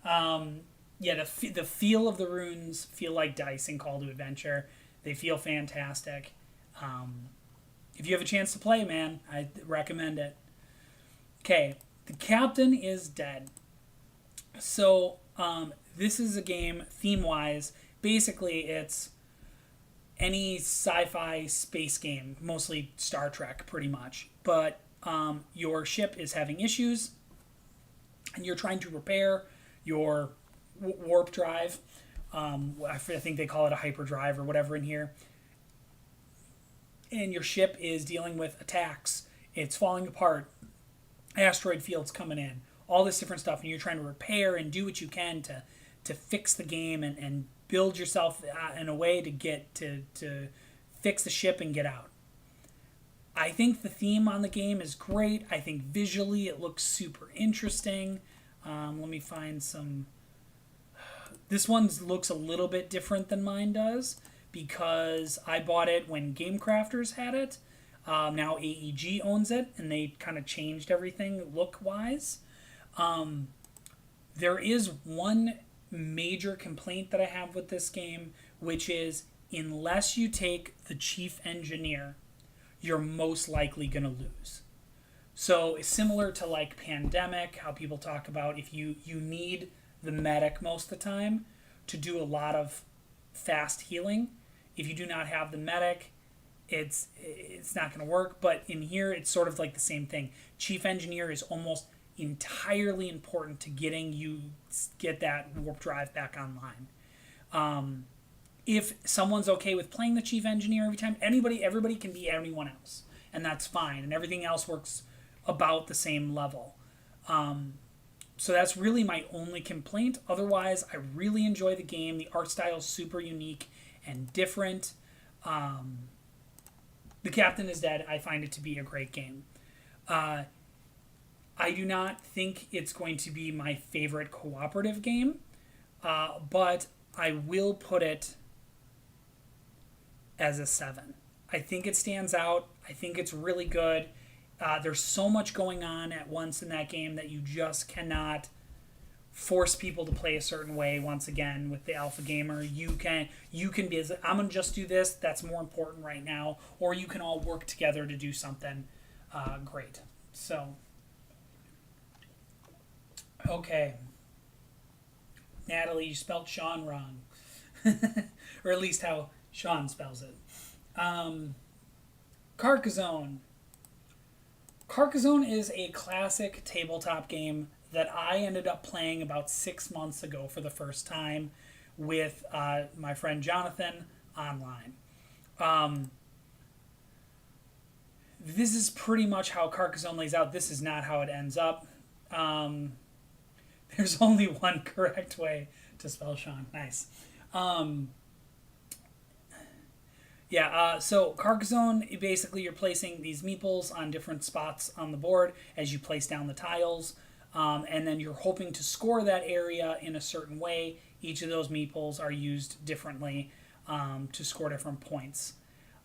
A: The feel of the runes feel like dice in Call to Adventure. They feel fantastic. If you have a chance to play, man, I recommend it. Okay, the captain is dead. So this is a game, theme-wise, basically it's any sci-fi space game, mostly Star Trek, pretty much. But your ship is having issues, and you're trying to repair your warp drive. I think they call it a hyperdrive or whatever in here. And your ship is dealing with attacks. It's falling apart. Asteroid fields coming in. All this different stuff. And you're trying to repair and do what you can to fix the game and build yourself in a way to get to fix the ship and get out. I think the theme on the game is great. I think visually it looks super interesting. Let me find some... This one looks a little bit different than mine does, because I bought it when Game Crafters had it. Now AEG owns it, and they kind of changed everything look-wise. There is one major complaint that I have with this game, which is unless you take the chief engineer, you're most likely going to lose. So it's similar to like Pandemic, how people talk about if you need the medic most of the time to do a lot of fast healing. If you do not have the medic, it's not going to work. But in here, it's sort of like the same thing. Chief engineer is almost entirely important to get that warp drive back online. If someone's okay with playing the chief engineer every time, everybody can be anyone else, and that's fine, and everything else works about the same level. So that's really my only complaint. Otherwise, I really enjoy the game. The art style is super unique and different. The Captain is Dead. I find it to be a great game. I do not think it's going to be my favorite cooperative game, but I will put it as a 7. I think it stands out. I think it's really good. There's so much going on at once in that game that you just cannot force people to play a certain way. Once again, with the alpha gamer, you can be, I'm gonna just do this, that's more important right now, or you can all work together to do something great. So Okay, Natalie, you spelled Sean wrong, or at least how Sean spells it. Um, Carcassonne. Carcassonne is a classic tabletop game that I ended up playing about 6 months ago for the first time with my friend Jonathan online. Um, this is pretty much how Carcassonne lays out. This is not how it ends up. Um, there's only one correct way to spell Sean. Nice. Um, Yeah, so Carcassonne, basically you're placing these meeples on different spots on the board as you place down the tiles, and then you're hoping to score that area in a certain way. Each of those meeples are used differently to score different points.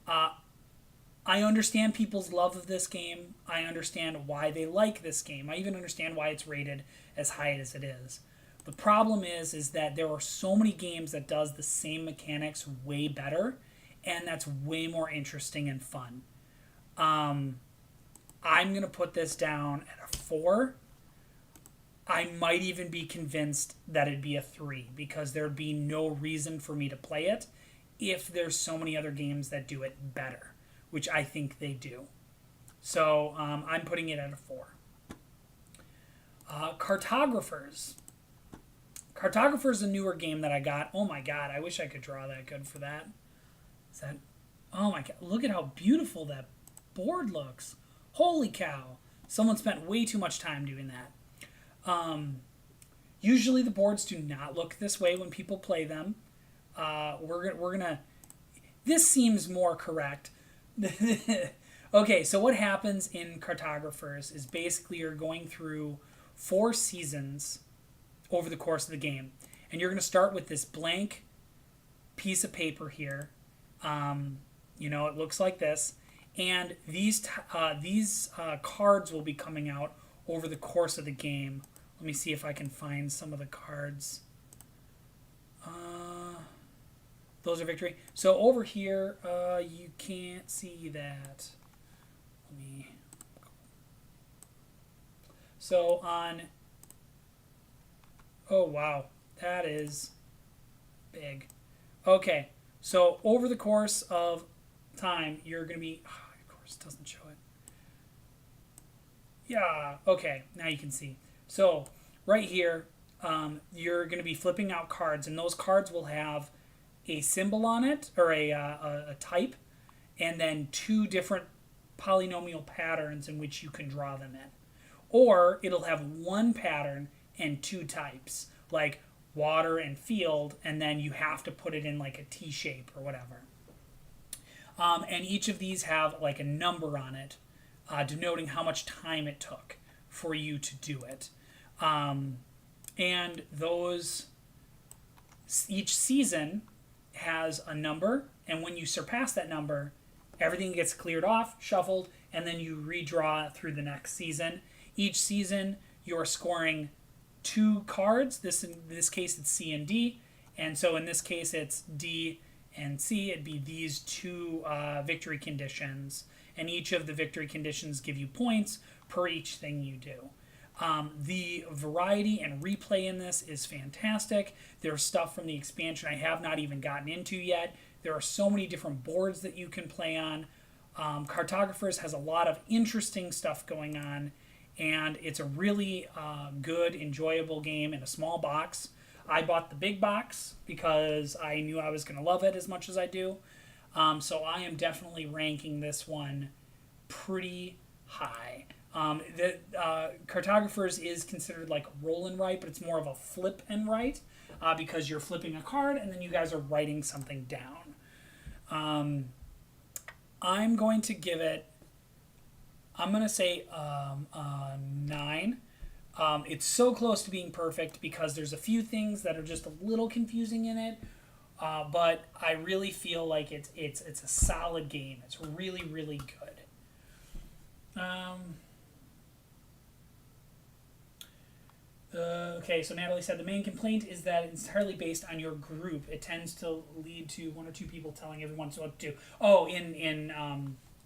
A: Uh, I understand people's love of this game. I understand why they like this game. I even understand why it's rated as high as it is. The problem is that there are so many games that does the same mechanics way better, and that's way more interesting and fun. Um, I'm gonna put this down at a 4. I might even be convinced that it'd be a 3 because there'd be no reason for me to play it if there's so many other games that do it better, which I think they do. So I'm putting it at a 4. Cartographers. Cartographers is a newer game that I got. Oh my god, I wish I could draw that good for that. Is that? Oh my god! Look at how beautiful that board looks. Holy cow! Someone spent way too much time doing that. Usually the boards do not look this way when people play them. We're gonna. This seems more correct. Okay, so what happens in Cartographers is basically you're going through 4 seasons over the course of the game, and you're gonna start with this blank piece of paper here. It looks like this, and these cards will be coming out over the course of the game. Let me see if I can find some of the cards. Those are victory. So over here, you can't see that. Let me. So on. Oh wow, that is big. Okay. So over the course of time, you're going to be... Oh, of course, it doesn't show it. Yeah, okay, now you can see. So right here, you're going to be flipping out cards, and those cards will have a symbol on it, or a type, and then 2 different polynomial patterns in which you can draw them in. Or it'll have 1 pattern and 2 types, like water and field, and then you have to put it in like a T shape or whatever. And each of these have like a number on it, denoting how much time it took for you to do it. And each season has a number, and when you surpass that number, everything gets cleared off, shuffled, and then you redraw through the next season. Each season, you're scoring 2 cards. In this case, it's C and D, and so in this case, it's D and C. It'd be these 2 victory conditions, and each of the victory conditions give you points per each thing you do. The variety and replay in this is fantastic. There's stuff from the expansion I have not even gotten into yet. There are so many different boards that you can play on. Cartographers has a lot of interesting stuff going on, and it's a really good, enjoyable game in a small box. I bought the big box because I knew I was going to love it as much as I do. So I am definitely ranking this one pretty high. Cartographers is considered like roll and write, but it's more of a flip and write because you're flipping a card and then you guys are writing something down. I'm going to give it, I'm going to say 9. It's so close to being perfect because there's a few things that are just a little confusing in it, but I really feel like it's a solid game. It's really, really good. Okay, so Natalie said the main complaint is that it's entirely based on your group. It tends to lead to 1 or 2 people telling everyone what to do. Oh, in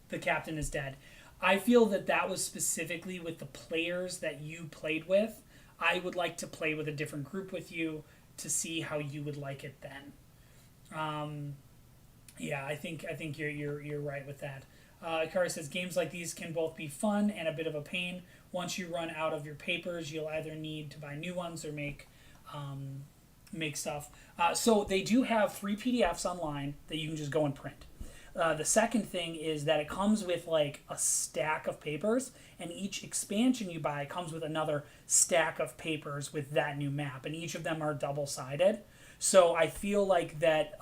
A: The Captain is Dead. I feel that was specifically with the players that you played with. I would like to play with a different group with you to see how you would like it then. Um, yeah, I think you're right with that. Ikari says games like these can both be fun and a bit of a pain. Once you run out of your papers, you'll either need to buy new ones or make stuff. So they do have free PDFs online that you can just go and print. The second thing is that it comes with like a stack of papers, and each expansion you buy comes with another stack of papers with that new map, and each of them are double sided. So I feel like that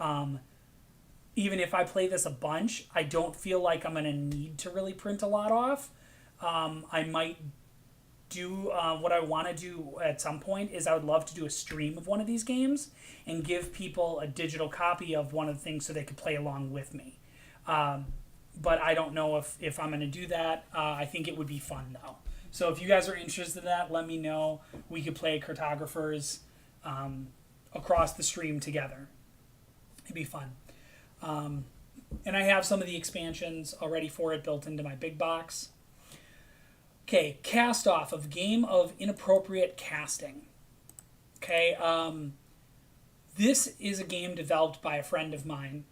A: even if I play this a bunch, I don't feel like I'm going to need to really print a lot off. I might do what I want to do at some point is I would love to do a stream of one of these games and give people a digital copy of one of the things so they could play along with me. But I don't know if I'm going to do that. I think it would be fun though. So if you guys are interested in that, let me know. We could play cartographers across the stream together. It'd be fun. And I have some of the expansions already for it built into my big box. Okay, cast off of Game of Inappropriate Casting. Okay, this is a game developed by a friend of mine,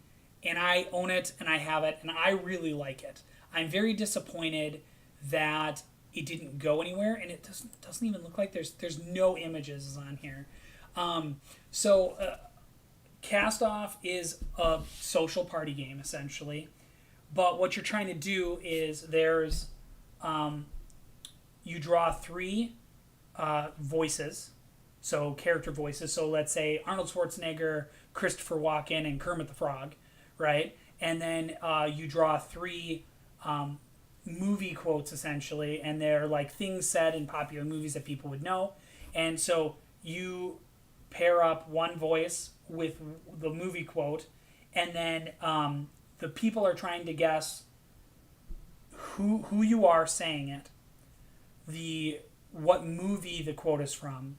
A: and I own it and I have it and I really like it. I'm very disappointed that it didn't go anywhere, and it doesn't even look like there's no images on here. So Cast Off is a social party game essentially, but what you're trying to do is there's you draw three voices, so character voices. So let's say Arnold Schwarzenegger, Christopher Walken, and Kermit the Frog, right? And then you draw three movie quotes essentially, and they're like things said in popular movies that people would know. And so you pair up one voice with the movie quote, and then the people are trying to guess who you are saying it, what movie the quote is from,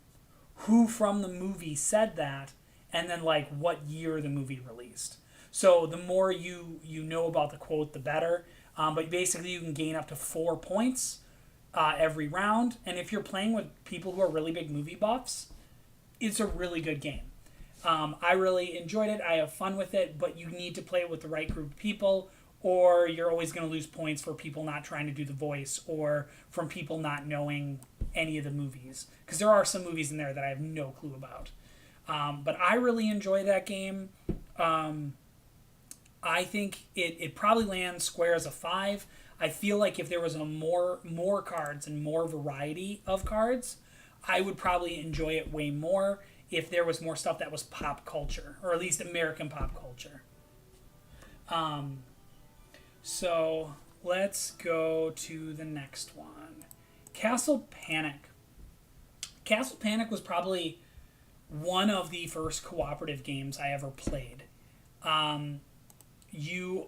A: who from the movie said that, and then like what year the movie released. So the more you know about the quote, the better. But basically, you can gain up to 4 points every round. And if you're playing with people who are really big movie buffs, it's a really good game. I really enjoyed it. I have fun with it, but you need to play it with the right group of people, or you're always going to lose points for people not trying to do the voice, or from people not knowing any of the movies. Because there are some movies in there that I have no clue about. But I really enjoy that game. I think it probably lands square as a 5. I feel like if there was more cards and more variety of cards, I would probably enjoy it way more if there was more stuff that was pop culture, or at least American pop culture. So let's go to the next one. Castle Panic. Castle Panic was probably one of the first cooperative games I ever played. You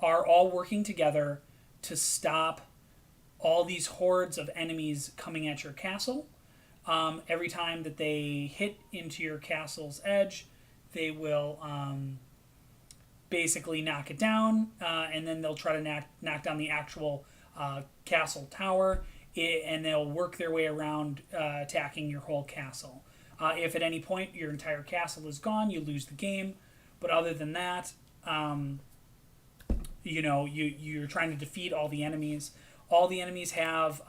A: are all working together to stop all these hordes of enemies coming at your castle. Every time that they hit into your castle's edge, they will basically knock it down, and then they'll try to knock down the actual castle tower, and they'll work their way around attacking your whole castle. If at any point your entire castle is gone, you lose the game. But other than that, you're trying to defeat all the enemies. All the enemies have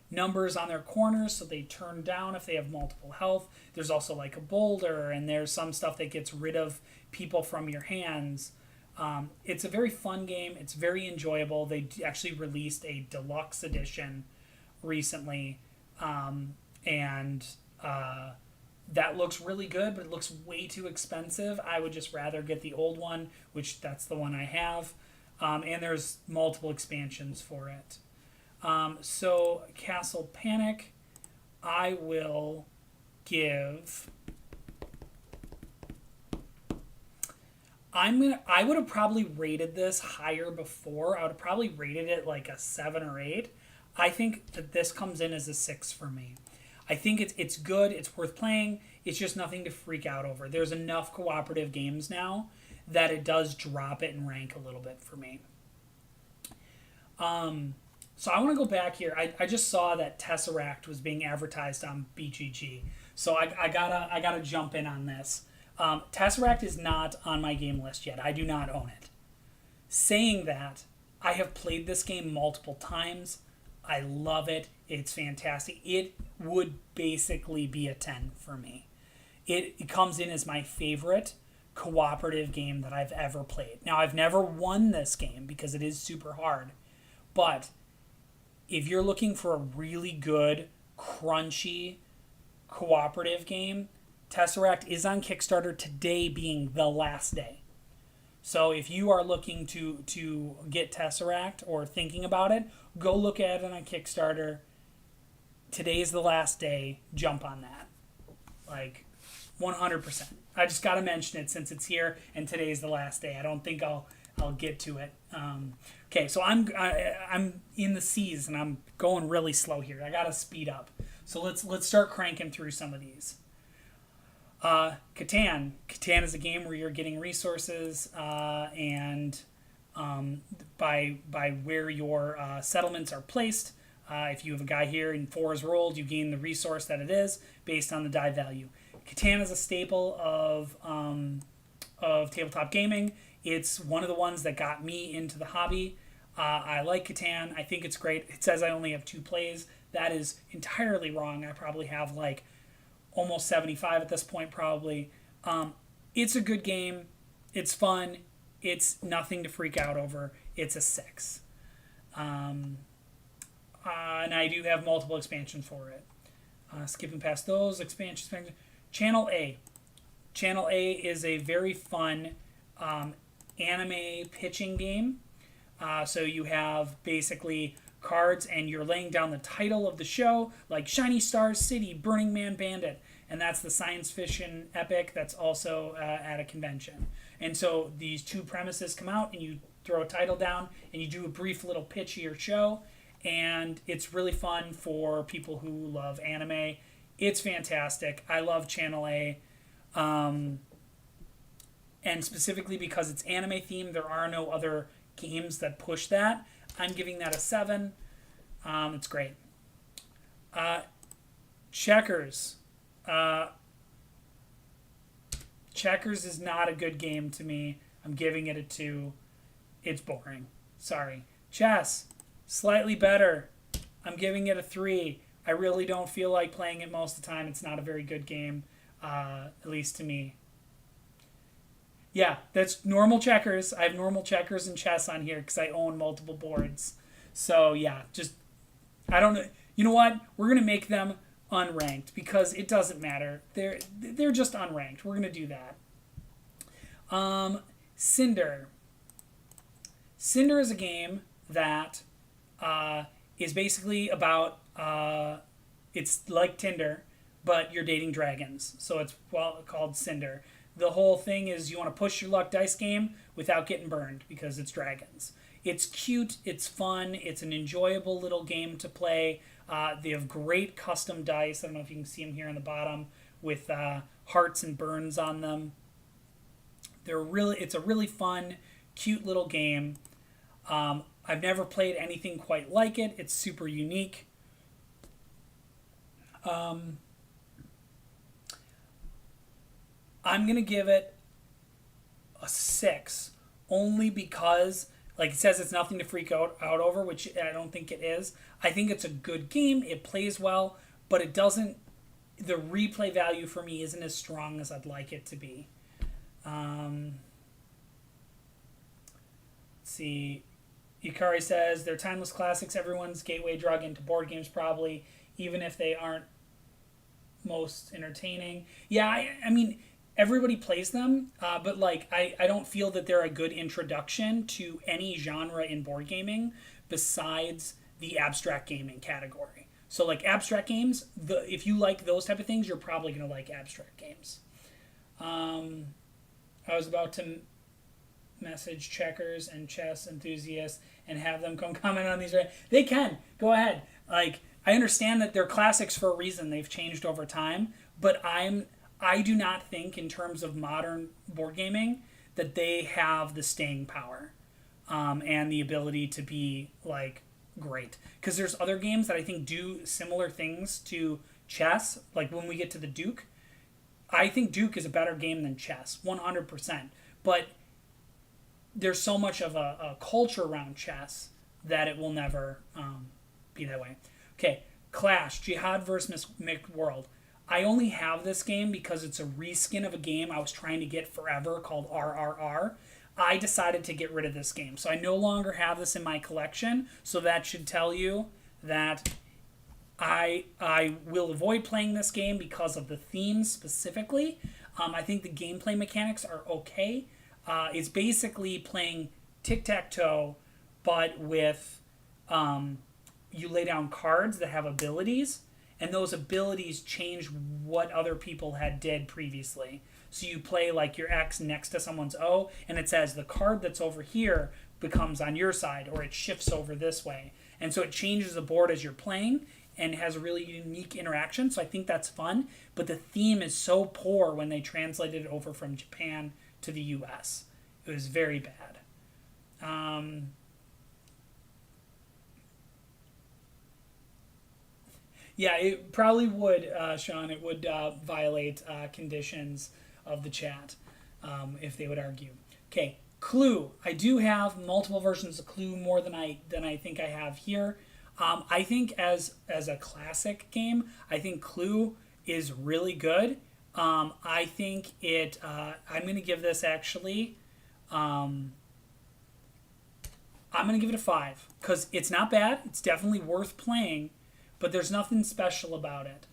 A: numbers on their corners, so they turn down if they have multiple health. There's also like a boulder, and there's some stuff that gets rid of people from your hands. It's a very fun game. It's very enjoyable. They actually released a deluxe edition recently, and that looks really good, but it looks way too expensive. I would just rather get the old one, which that's the one I have. And there's multiple expansions for it. So Castle Panic, I will give... I would have probably rated this higher before. I would have probably rated it like a 7 or 8. I think that this comes in as a 6 for me. I think it's good. It's worth playing. It's just nothing to freak out over. There's enough cooperative games now that it does drop it in rank a little bit for me. So I want to go back here. I just saw that Tesseract was being advertised on BGG. So I gotta jump in on this. Tesseract is not on my game list yet. I do not own it. Saying that, I have played this game multiple times. I love it. It's fantastic. It would basically be a 10 for me. It comes in as my favorite cooperative game that I've ever played. Now, I've never won this game because it is super hard, but if you're looking for a really good, crunchy, cooperative game, Tesseract is on Kickstarter today being the last day. So if you are looking to get Tesseract or thinking about it, go look at it on Kickstarter. Today's the last day. Jump on that. Like 100%. I just got to mention it since it's here and today's the last day. I don't think I'll get to it. Okay, so I'm in the C's and I'm going really slow here. I got to speed up. So let's start cranking through some of these. Catan. Catan is a game where you're getting resources and by where your settlements are placed. If you have a guy here and 4 is rolled, you gain the resource that it is based on the die value. Catan is a staple of tabletop gaming. It's one of the ones that got me into the hobby. I like Catan. I think it's great. It says I only have 2 plays. That is entirely wrong. I probably have like almost 75 at this point probably. It's a good game. It's fun. It's nothing to freak out over. It's a 6. And I do have multiple expansions for it. Skipping past those, expansion. Channel A. Channel A is a very fun anime pitching game. So you have basically cards and you're laying down the title of the show, like Shiny Stars City, Burning Man Bandit. And that's the science fiction epic that's also at a convention. And so these 2 premises come out and you throw a title down and you do a brief little pitch of your show. And it's really fun for people who love anime. It's fantastic. I love Channel A. And specifically because it's anime themed, there are no other games that push that. I'm giving that a 7. It's great. Checkers. Checkers is not a good game to me. I'm giving it a 2. It's boring. Sorry. Chess. Slightly better. I'm giving it a 3. I really don't feel like playing it most of the time. It's not a very good game, at least to me. Yeah, that's normal checkers. I have normal checkers and chess on here because I own multiple boards. So yeah, just I don't know. You know what? We're gonna make them unranked because it doesn't matter. They're just unranked. We're gonna do that. Cinder. Cinder is a game that is basically about it's like Tinder, but you're dating dragons. So it's called Cinder. The whole thing is you want to push your luck dice game without getting burned because it's dragons. It's cute, it's fun, it's an enjoyable little game to play. They have great custom dice. I don't know if you can see them here on the bottom with hearts and burns on them. It's a really fun, cute little game. I've never played anything quite like it. It's super unique. I'm going to give it a 6 only because, like it says, it's nothing to freak out over, which I don't think it is. I think it's a good game. It plays well, but it doesn't, the replay value for me isn't as strong as I'd like it to be. Let's see. Yukari says, they're timeless classics, everyone's gateway drug into board games probably, even if they aren't most entertaining. Yeah, I mean, everybody plays them, but like I don't feel that they're a good introduction to any genre in board gaming besides the abstract gaming category. So like abstract games, if you like those type of things, you're probably going to like abstract games. I was about to message checkers and chess enthusiasts and have them come comment on these. They can. Go ahead. Like, I understand that they're classics for a reason. They've changed over time, but I do not think in terms of modern board gaming that they have the staying power and the ability to be like great. Because there's other games that I think do similar things to chess. Like when we get to the Duke, I think Duke is a better game than chess, 100%. But there's so much of a culture around chess that it will never be that way. Okay, Clash, Jihad versus McWorld. I only have this game because it's a reskin of a game I was trying to get forever called RRR. I decided to get rid of this game. So I no longer have this in my collection. So that should tell you that I will avoid playing this game because of the theme specifically. I think the gameplay mechanics are okay. It's basically playing tic-tac-toe, but with you lay down cards that have abilities, and those abilities change what other people had did previously. So you play like your X next to someone's O, and it says the card that's over here becomes on your side, or it shifts over this way. And so it changes the board as you're playing, and has a really unique interaction. So I think that's fun. But the theme is so poor when they translated it over from Japan to the US. It was very bad. Yeah, it probably would, Sean. It would violate conditions of the chat if they would argue. Okay, Clue. I do have multiple versions of Clue, more than I think I have here. I think as a classic game, I think Clue is really good. I think it. I'm going to give this actually. I'm going to give it a 5 because it's not bad. It's definitely worth playing, but there's nothing special about it.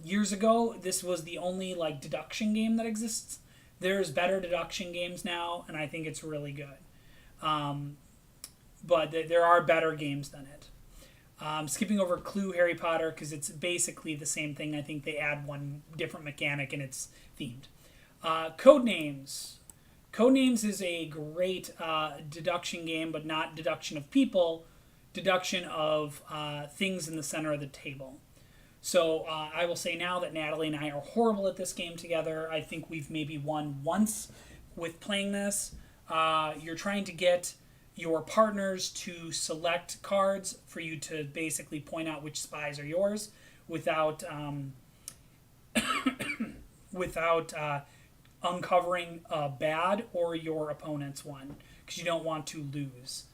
A: Years ago, this was the only like deduction game that exists. There's better deduction games now, and I think it's really good. But there are better games than it. Skipping over Clue, Harry Potter, because it's basically the same thing. I think they add one different mechanic and it's themed. Codenames. Codenames is a great deduction game, but not deduction of people, deduction of things in the center of the table. So I will say now that Natalie and I are horrible at this game together. I think we've maybe won once with playing this. You're trying to get your partners to select cards for you to basically point out which spies are yours without uncovering a bad or your opponent's one, because you don't want to lose.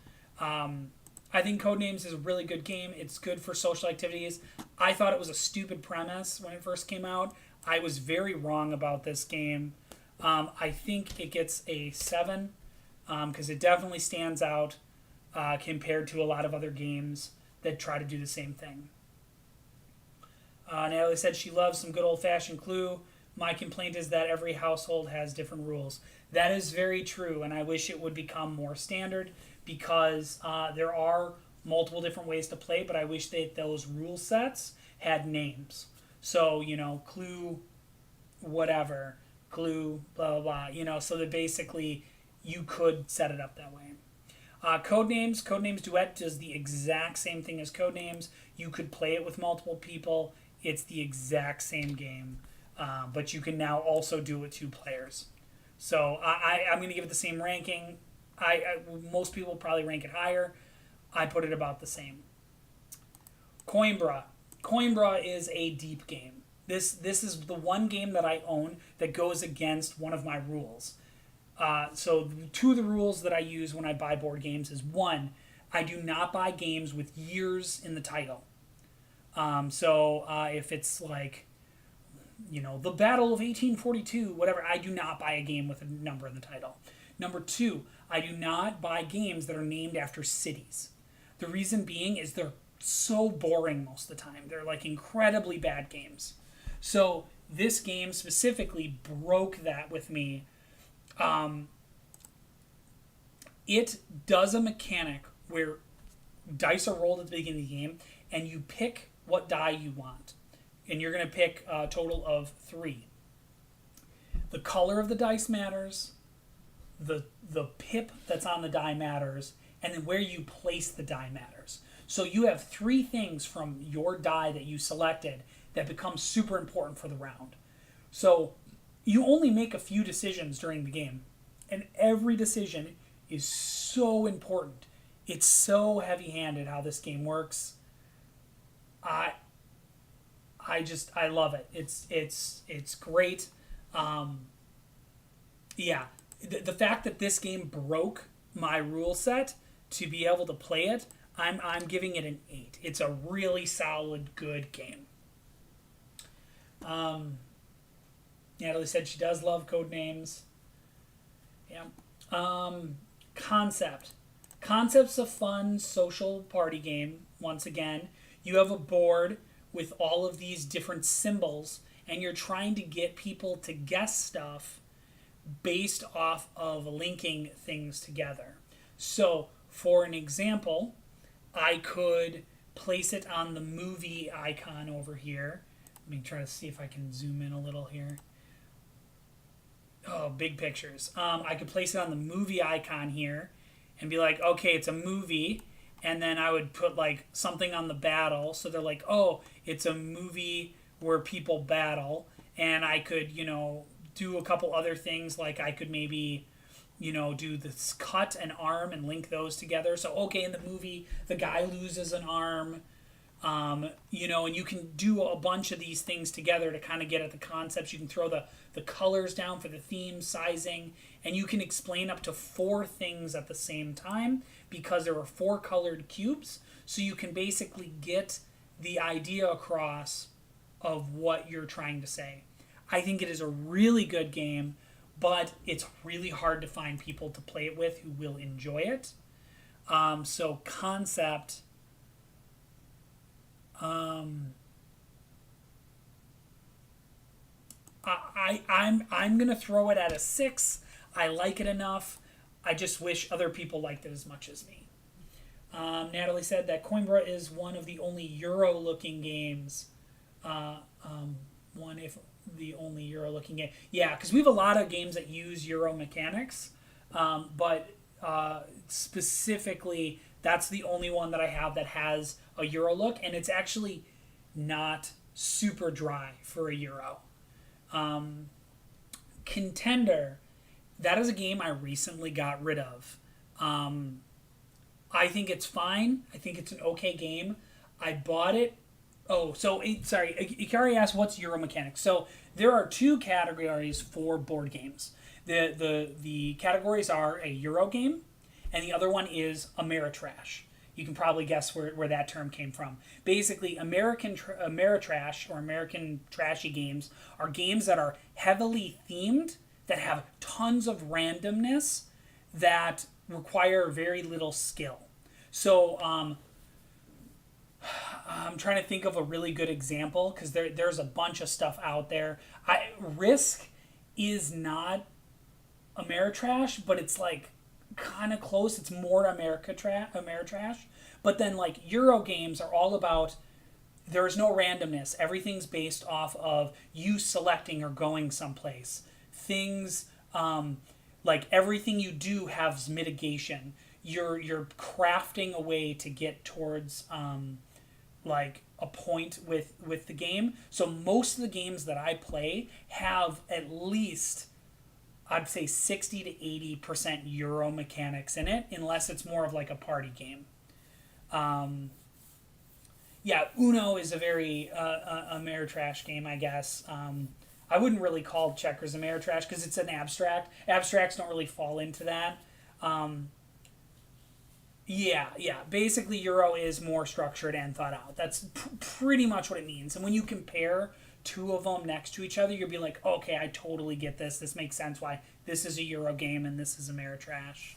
A: I think Codenames is a really good game. It's good for social activities. I thought it was a stupid premise when it first came out. I was very wrong about this game. I think it gets a 7 because it definitely stands out compared to a lot of other games that try to do the same thing. Natalie said she loves some good old-fashioned Clue. My complaint is that every household has different rules. That is very true, and I wish it would become more standard because there are multiple different ways to play, but I wish that those rule sets had names. So, Clue, whatever, Clue, blah, blah, blah, so that basically you could set it up that way. Codenames Duet does the exact same thing as Codenames. You could play it with multiple people. It's the exact same game, but you can now also do it with 2 players. So I'm going to give it the same ranking. Most people probably rank it higher. I put it about the same. Coimbra. Coimbra is a deep game. This is the one game that I own that goes against one of my rules. So 2 of the rules that I use when I buy board games is 1, I do not buy games with years in the title. So if it's like, the Battle of 1842, whatever, I do not buy a game with a number in the title. Number 2, I do not buy games that are named after cities. The reason being is they're so boring most of the time. They're like incredibly bad games. So this game specifically broke that with me. It does a mechanic where dice are rolled at the beginning of the game, and you pick what die you want. And you're going to pick a total of 3. The color of the dice matters, the pip that's on the die matters, and then where you place the die matters. So you have 3 things from your die that you selected that become super important for the round. So you only make a few decisions during the game, and every decision is so important. It's so heavy-handed how this game works. I I love it. It's great. Um, yeah, the fact that this game broke my rule set to be able to play it, I'm giving it an 8. It's a really solid, good game. Um, Natalie said she does love code names. Yeah. Um, Concept. Concept's a fun social party game. Once again, you have a board with all of these different symbols, and you're trying to get people to guess stuff based off of linking things together. So, for an example, I could place it on the movie icon over here. Let me try to see if I can zoom in a little here. Oh, big pictures. I could place it on the movie icon here and be like, okay, it's a movie. And then I would put like something on the battle. So they're like, oh, it's a movie where people battle. And I could, do a couple other things. Like I could maybe, do this cut an arm and link those together. So, okay, in the movie, the guy loses an arm. And you can do a bunch of these things together to kind of get at the concepts. You can throw the colors down for the theme, sizing, and you can explain up to 4 things at the same time because there are 4 colored cubes. So you can basically get the idea across of what you're trying to say. I think it is a really good game, but it's really hard to find people to play it with who will enjoy it. So concept. I'm gonna throw it at a 6. I like it enough. I just wish other people liked it as much as me. Natalie said that Coimbra is one of the only Euro-looking games. One if the only Euro-looking game. Yeah, because we have a lot of games that use Euro mechanics, but specifically, that's the only one that I have that has a Euro look, and it's actually not super dry for a Euro. Contender, that is a game I recently got rid of. I think it's fine. I think it's an okay game. I bought it. Oh, sorry. Ikari asked, "What's Euro mechanics?" So there are 2 categories for board games. The categories are a Euro game, and the other one is Ameritrash. You can probably guess where that term came from. Basically, Ameritrash or American trashy games are games that are heavily themed, that have tons of randomness, that require very little skill. So I'm trying to think of a really good example because there's a bunch of stuff out there. Risk is not Ameritrash, but it's like kind of close. It's more Ameritrash. But then like Euro games are all about there's no randomness. Everything's based off of you selecting or going someplace. Things like everything you do has mitigation. You're crafting a way to get towards like a point with the game. So most of the games that I play have at least I'd say 60 to 80% Euro mechanics in it, unless it's more of like a party game. Yeah, Uno is a very Ameritrash game, I guess. I wouldn't really call checkers Ameritrash because it's an abstract. Abstracts don't really fall into that. Yeah. Basically, Euro is more structured and thought out. That's pretty much what it means. And when you compare 2 of them next to each other, you'll be like, okay, I totally get this. This makes sense why this is a Euro game and this is Ameritrash.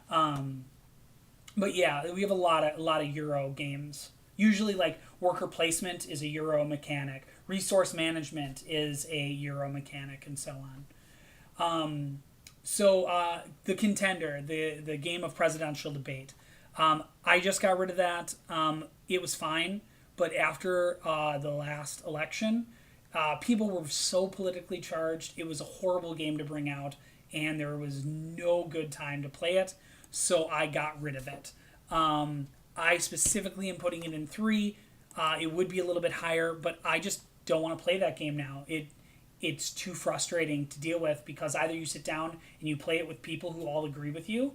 A: But yeah, we have a lot of Euro games. Usually, like worker placement is a Euro mechanic, resource management is a Euro mechanic, and so on. So the contender, the game of presidential debate. I just got rid of that. It was fine, but after the last election, people were so politically charged. It was a horrible game to bring out, and there was no good time to play it. So I got rid of it. I specifically am putting it in 3. It would be a little bit higher, but I just don't want to play that game now. It's too frustrating to deal with because either you sit down and you play it with people who all agree with you,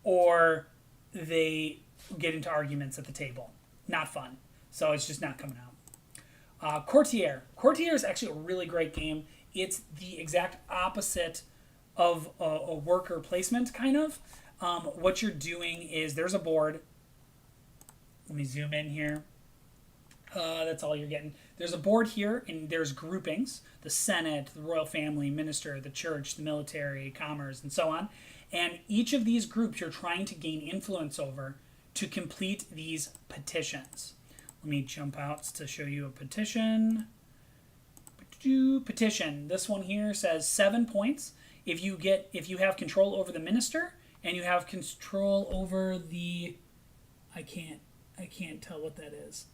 A: or they get into arguments at the table. Not fun. So it's just not coming out. Courtier. Courtier is actually a really great game. It's the exact opposite of a worker placement, kind of. What you're doing is there's a board. Let me zoom in here. That's all you're getting. There's a board here, and there's groupings. The Senate, the royal family, minister, the church, the military, commerce, and so on. And each of these groups you're trying to gain influence over to complete these petitions. Let me jump out to show you a petition. Petition. This one here says 7 points. If you have control over the minister and you have control over the, I can't tell what that is.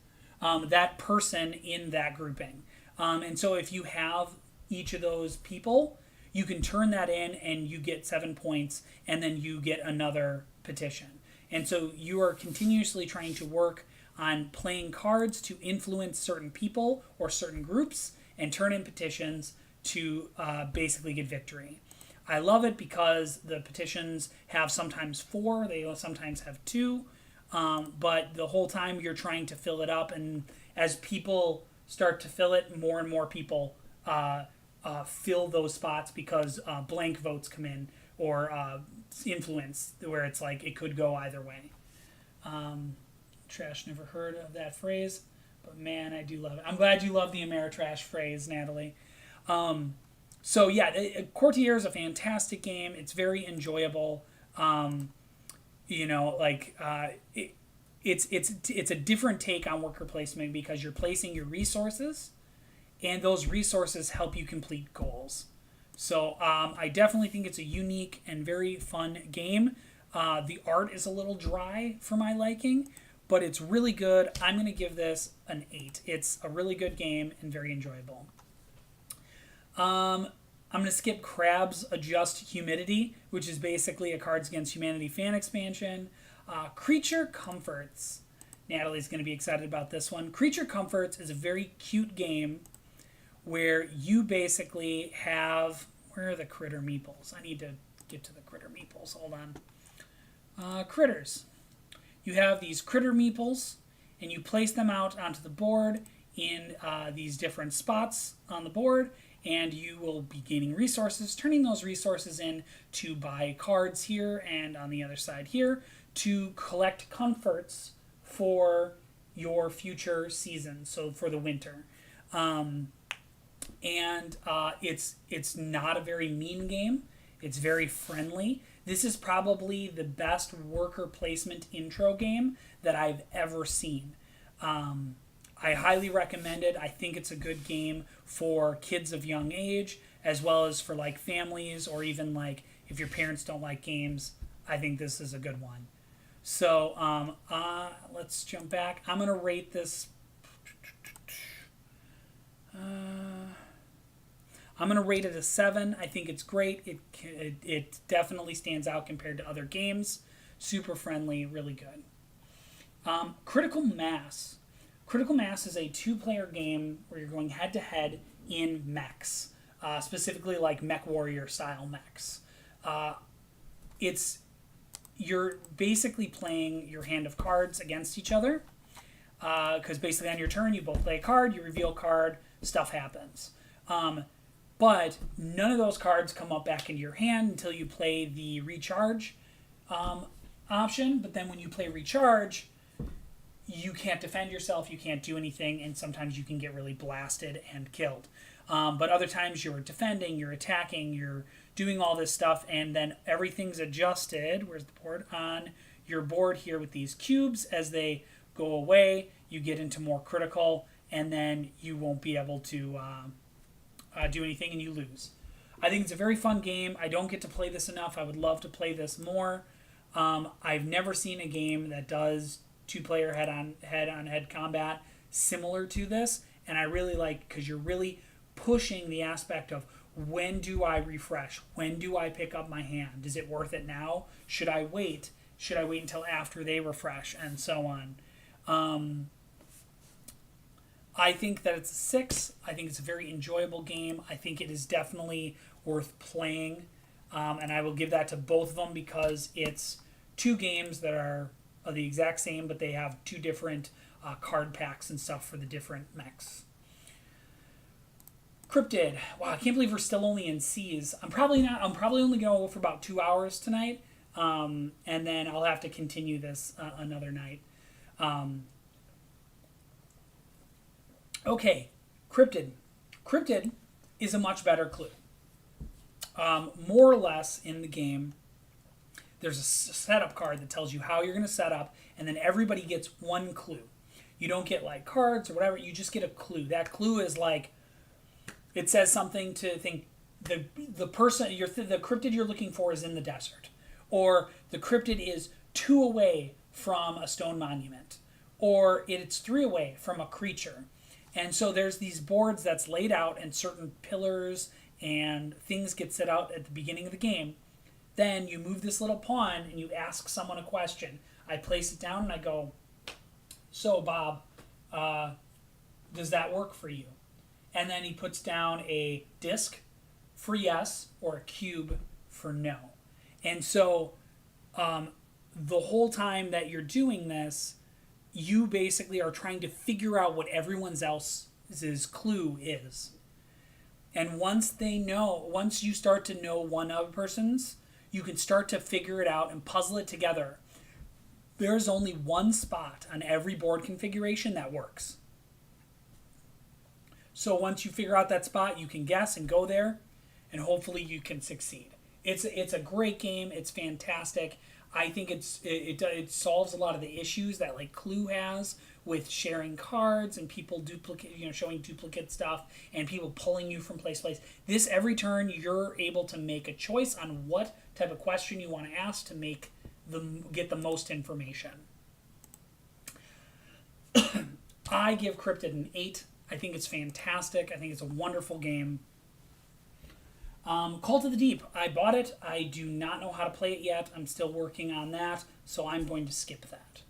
A: That person in that grouping. And so if you have each of those people, you can turn that in and you get 7 points, and then you get another petition. And so you are continuously trying to work on playing cards to influence certain people or certain groups and turn in petitions to basically get victory. I love it because the petitions have sometimes 4, they sometimes have 2, but the whole time you're trying to fill it up, and as people start to fill it, more and more people fill those spots because blank votes come in, or influence, where it's like it could go either way. Trash, never heard of that phrase, but man, I do love it. I'm glad you love the Ameritrash phrase, Natalie. So yeah, Courtier is a fantastic game. It's very enjoyable. It's a different take on worker placement because you're placing your resources, and those resources help you complete goals. So I definitely think it's a unique and very fun game. The art is a little dry for my liking, but it's really good. I'm going to give this an 8. It's a really good game and very enjoyable. I'm going to skip Crabs Adjust Humidity, which is basically a Cards Against Humanity fan expansion. Creature Comforts. Natalie's going to be excited about this one. Creature Comforts is a very cute game where you basically have... Where are the critter meeples? I need to get to the critter meeples. Hold on. Critters. You have these critter meeples, and you place them out onto the board in these different spots on the board, and you will be gaining resources, turning those resources in to buy cards here and on the other side here to collect comforts for your future season, so for the winter. It's not a very mean game. It's very friendly. This is probably the best worker placement intro game that I've ever seen. I highly recommend it. I think it's a good game for kids of young age, as well as for like families, or even like if your parents don't like games. I think this is a good one. So let's jump back. I'm going to rate this... I'm going to rate it a 7. I think it's great. It definitely stands out compared to other games. Super friendly, really good. Critical Mass. Critical Mass is a 2-player game where you're going head-to-head in mechs, specifically like Mech Warrior style mechs. You're basically playing your hand of cards against each other, because basically on your turn you both play a card, you reveal a card, stuff happens. But none of those cards come up back into your hand until you play the recharge option. But then when you play recharge, you can't defend yourself, you can't do anything, and sometimes you can get really blasted and killed. But other times you're defending, you're attacking, you're doing all this stuff, and then everything's adjusted. Where's the board? On your board here with these cubes. As they go away, you get into more critical, and then you won't be able to do anything, and you lose. I think it's a very fun game. I don't get to play this enough. I would love to play this more. I've never seen a game that does 2-player head-on-head combat similar to this, and I really like, because you're really pushing the aspect of, when do I refresh? When do I pick up my hand? Is it worth it now? Should I wait? Should I wait until after they refresh? And so on. I think that it's a 6. I think it's a very enjoyable game. I think it is definitely worth playing. And I will give that to both of them because it's two games that are the exact same, but they have two different card packs and stuff for the different mechs. Cryptid. Wow, I can't believe we're still only in C's. I'm probably not. I'm probably only going to go for about 2 hours tonight, and then I'll have to continue this another night. Okay, Cryptid. Cryptid is a much better clue. More or less in the game, there's a setup card that tells you how you're going to set up, and then everybody gets one clue. You don't get like cards or whatever. You just get a clue. That clue is like, it says something to think the person the cryptid you're looking for is in the desert, or the cryptid is 2 away from a stone monument, or it's 3 away from a creature. And so there's these boards that's laid out, and certain pillars and things get set out at the beginning of the game. Then you move this little pawn and you ask someone a question. I place it down and I go, so Bob, does that work for you? And then he puts down a disc for yes or a cube for no. And so the whole time that you're doing this, you basically are trying to figure out what everyone else's clue is. And once you start to know one other person's, you can start to figure it out and puzzle it together. There's only one spot on every board configuration that works. So once you figure out that spot, you can guess and go there, and hopefully you can succeed. It's a great game. It's fantastic. I think it solves a lot of the issues that like Clue has with sharing cards and people showing duplicate stuff and people pulling you from place to place. This, every turn you're able to make a choice on what type of question you want to ask to get the most information. I give Cryptid an 8. I think it's fantastic. I think it's a wonderful game. Cult of the Deep. I bought it. I do not know how to play it yet. I'm still working on that, so I'm going to skip that.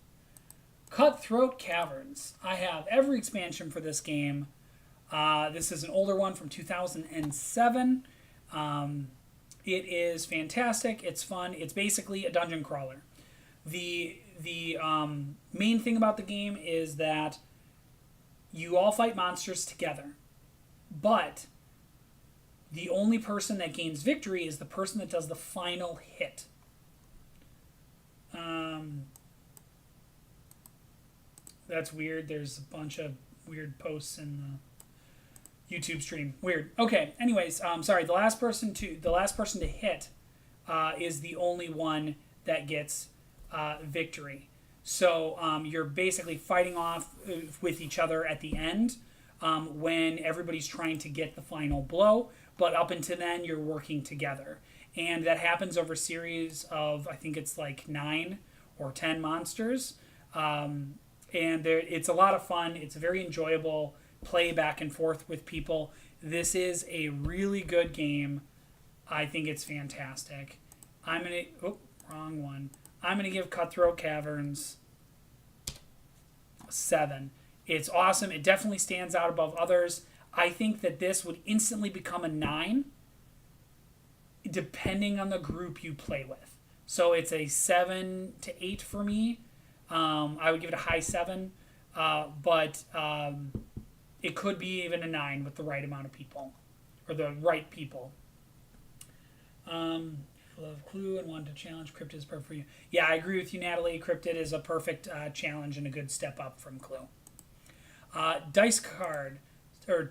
A: Cutthroat Caverns. I have every expansion for this game. This is an older one from 2007. It is fantastic. It's fun. It's basically a dungeon crawler. The main thing about the game is that you all fight monsters together, but the only person that gains victory is the person that does the final hit. That's weird. There's a bunch of weird posts in the YouTube stream. Weird. Okay. Anyways, sorry. The last person to hit is the only one that gets victory. So you're basically fighting off with each other at the end when everybody's trying to get the final blow. But up until then, you're working together. And that happens over a series of, I think it's like 9 or 10 monsters. It's a lot of fun. It's very enjoyable. Play back and forth with people. This is a really good game. I think it's fantastic. Wrong one. I'm going to give Cutthroat Caverns 7. It's awesome. It definitely stands out above others. I think that this would instantly become a 9 depending on the group you play with. So it's a 7 to 8 for me. I would give it a high 7, but it could be even a 9 with the right amount of people, or the right people. Love Clue and wanted to challenge. Cryptid is perfect for you. Yeah, I agree with you, Natalie. Cryptid is a perfect challenge and a good step up from Clue. Dance card. Sorry,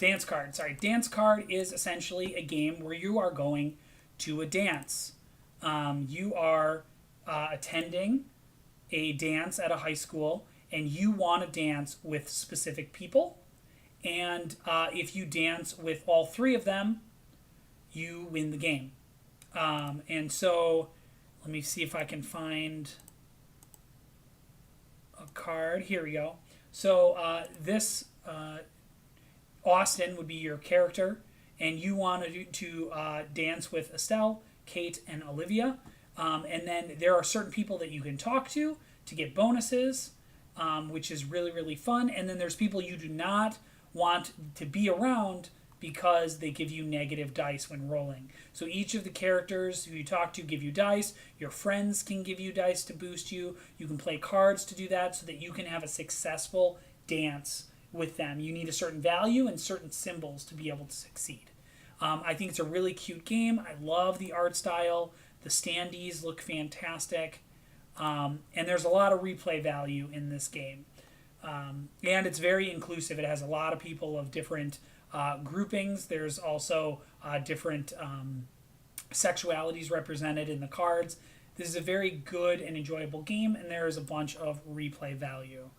A: dance card is essentially a game where you are going to a dance. You are attending a dance at a high school, and you want to dance with specific people. And if you dance with all 3 of them, you win the game. And so, let me see if I can find a card. Here we go. So this Austin would be your character, and you want to dance with Estelle, Kate, and Olivia. And then there are certain people that you can talk to get bonuses, which is really, really fun. And then there's people you do not want to be around because they give you negative dice when rolling. So each of the characters who you talk to give you dice. Your friends can give you dice to boost you. You can play cards to do that so that you can have a successful dance with them. You need a certain value and certain symbols to be able to succeed. I think it's a really cute game. I love the art style. The standees look fantastic. And there's a lot of replay value in this game. And it's very inclusive. It has a lot of people of different groupings. There's also different sexualities represented in the cards. This is a very good and enjoyable game, and there is a bunch of replay value.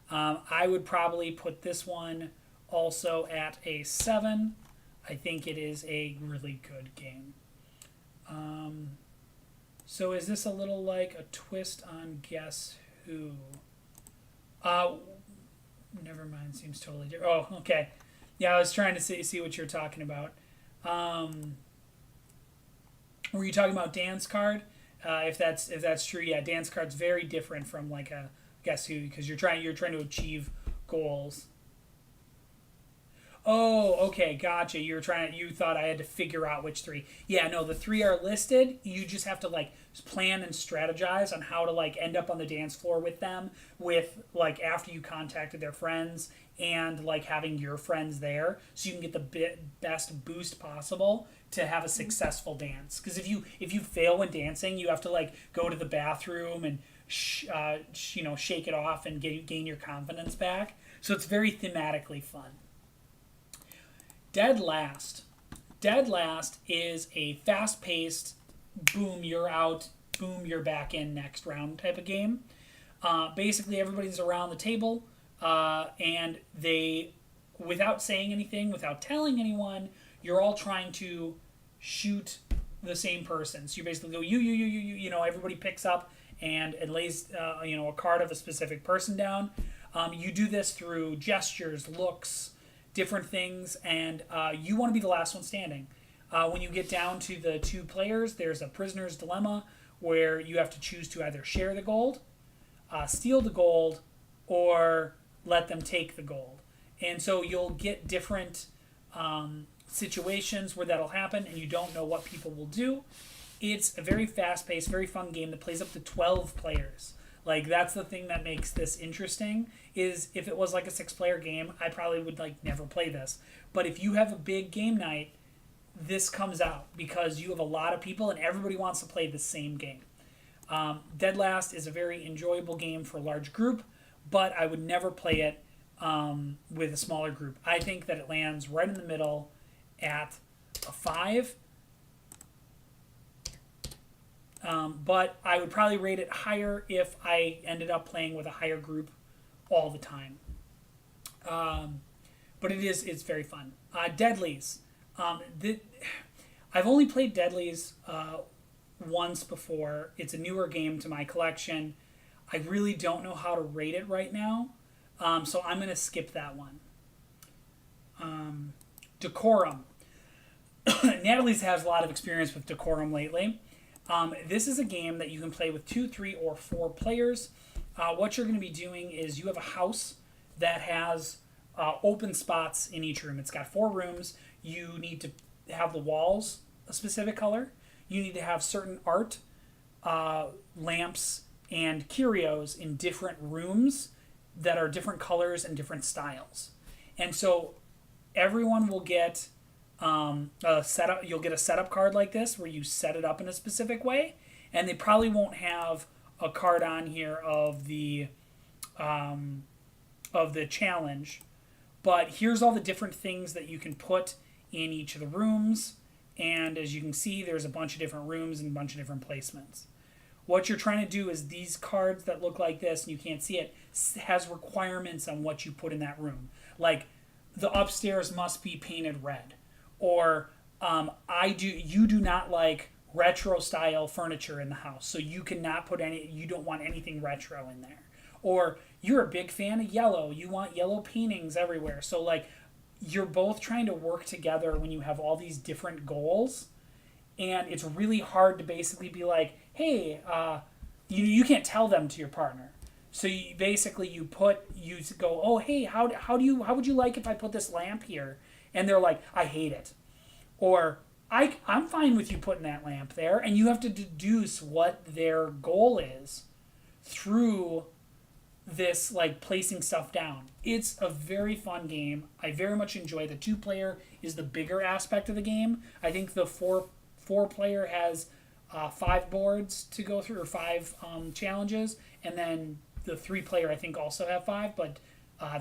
A: I would probably put this one also at a 7. I think it is a really good game. So is this a little like a twist on Guess Who? Never mind, seems totally different. Oh, okay. Yeah, I was trying to see what you're talking about. Were you talking about Dance Card? If that's true, yeah, Dance Card's very different from like a Guess Who, because you're trying to achieve goals. Oh, okay, gotcha. You thought I had to figure out which 3. Yeah, no, the 3 are listed. You just have to like plan and strategize on how to like end up on the dance floor with them, with like after you contacted their friends and like having your friends there, so you can get the best boost possible to have a successful dance. Because if you fail when dancing, you have to like go to the bathroom and shake it off and gain your confidence back. So it's very thematically fun. Dead Last. Dead Last is a fast-paced, boom, you're out, boom, you're back in next round type of game. Basically, everybody's around the table, and they, without saying anything, without telling anyone, you're all trying to shoot the same person. So you basically go, you, everybody picks up and lays, a card of a specific person down. You do this through gestures, looks, different things, and you want to be the last one standing. When you get down to the 2 players, there's a prisoner's dilemma where you have to choose to either share the gold, steal the gold, or let them take the gold. And so you'll get different situations where that'll happen, and you don't know what people will do. It's a very fast-paced, very fun game that plays up to 12 players. Like, that's the thing that makes this interesting, is if it was like a 6-player game, I probably would like never play this. But if you have a big game night, this comes out because you have a lot of people and everybody wants to play the same game. Dead Last is a very enjoyable game for a large group, but I would never play it with a smaller group. I think that it lands right in the middle at a 5. But I would probably rate it higher if I ended up playing with a higher group all the time. But it's very fun. Deadlies. I've only played Deadlies once before. It's a newer game to my collection. I really don't know how to rate it right now, so I'm going to skip that one. Decorum. Natalie's has a lot of experience with Decorum lately. This is a game that you can play with 2, 3, or 4 players. What you're going to be doing is you have a house that has open spots in each room. It's got 4 rooms. You need to have the walls a specific color. You need to have certain art, lamps, and curios in different rooms that are different colors and different styles. And so everyone will get a setup. You'll get a setup card like this where you set it up in a specific way, and they probably won't have a card on here of the challenge. But here's all the different things that you can put in each of the rooms, and as you can see, there's a bunch of different rooms and a bunch of different placements. What you're trying to do is these cards that look like this, and you can't see it, has requirements on what you put in that room. Like, the upstairs must be painted red. Or, you do not like retro style furniture in the house, so you cannot put you don't want anything retro in there. Or, you're a big fan of yellow, you want yellow paintings everywhere. So, like, you're both trying to work together when you have all these different goals, and it's really hard to basically be like, hey, you can't tell them to your partner. So you basically you go, oh, hey, how would you like if I put this lamp here? and they're like, I hate it. Or I'm fine with you putting that lamp there, and you have to deduce what their goal is through this like placing stuff down. It's a very fun game. I very much enjoy the 2-player is the bigger aspect of the game. I think the four-player has 5 boards to go through, or 5 challenges, and then the 3-player I think also have 5, but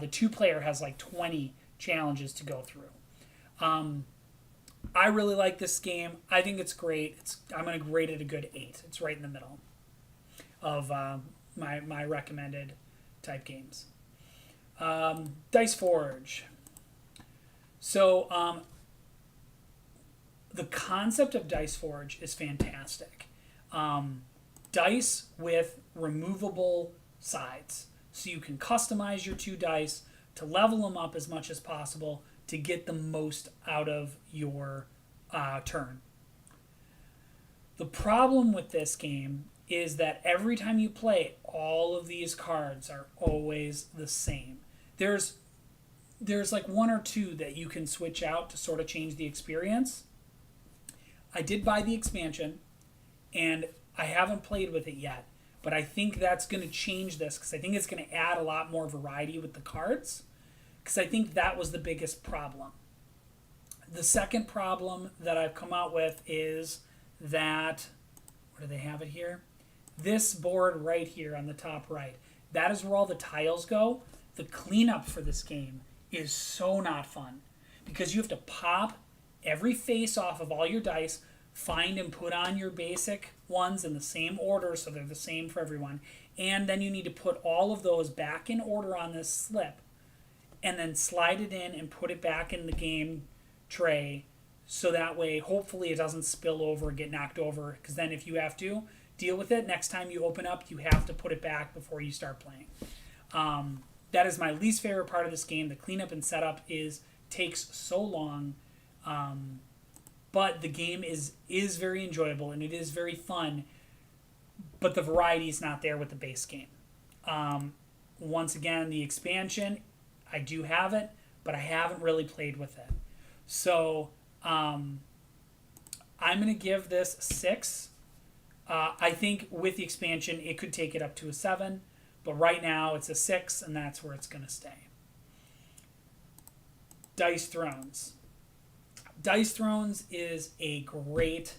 A: the 2-player has like 20 challenges to go through. I really like this game. I think it's great. I'm going to rate it a good 8. It's right in the middle of my recommended type games. Dice Forge. So the concept of Dice Forge is fantastic. Dice with removable sides. So you can customize your 2 dice to level them up as much as possible to get the most out of your turn. The problem with this game is that every time you play, all of these cards are always the same. There's like 1 or 2 that you can switch out to sort of change the experience. I did buy the expansion, and I haven't played with it yet, but I think that's going to change this because I think it's going to add a lot more variety with the cards, because I think that was the biggest problem. The second problem that I've come out with is that, where do they have it here? This board right here on the top right, that is where all the tiles go. The cleanup for this game is so not fun because you have to pop every face off of all your dice, find and put on your basic ones in the same order so they're the same for everyone, and then you need to put all of those back in order on this slip and then slide it in and put it back in the game tray so that way hopefully it doesn't spill over or get knocked over, because then if you have to deal with it next time you open up, you have to put it back before you start playing. That is my least favorite part of this game. The cleanup and setup takes so long, but the game is very enjoyable and it is very fun, but the variety is not there with the base game. Once again, the expansion, I do have it, but I haven't really played with it. So I'm going to give this 6. I think with the expansion, it could take it up to a 7. But right now, it's a 6, and that's where it's going to stay. Dice Thrones. Dice Thrones is a great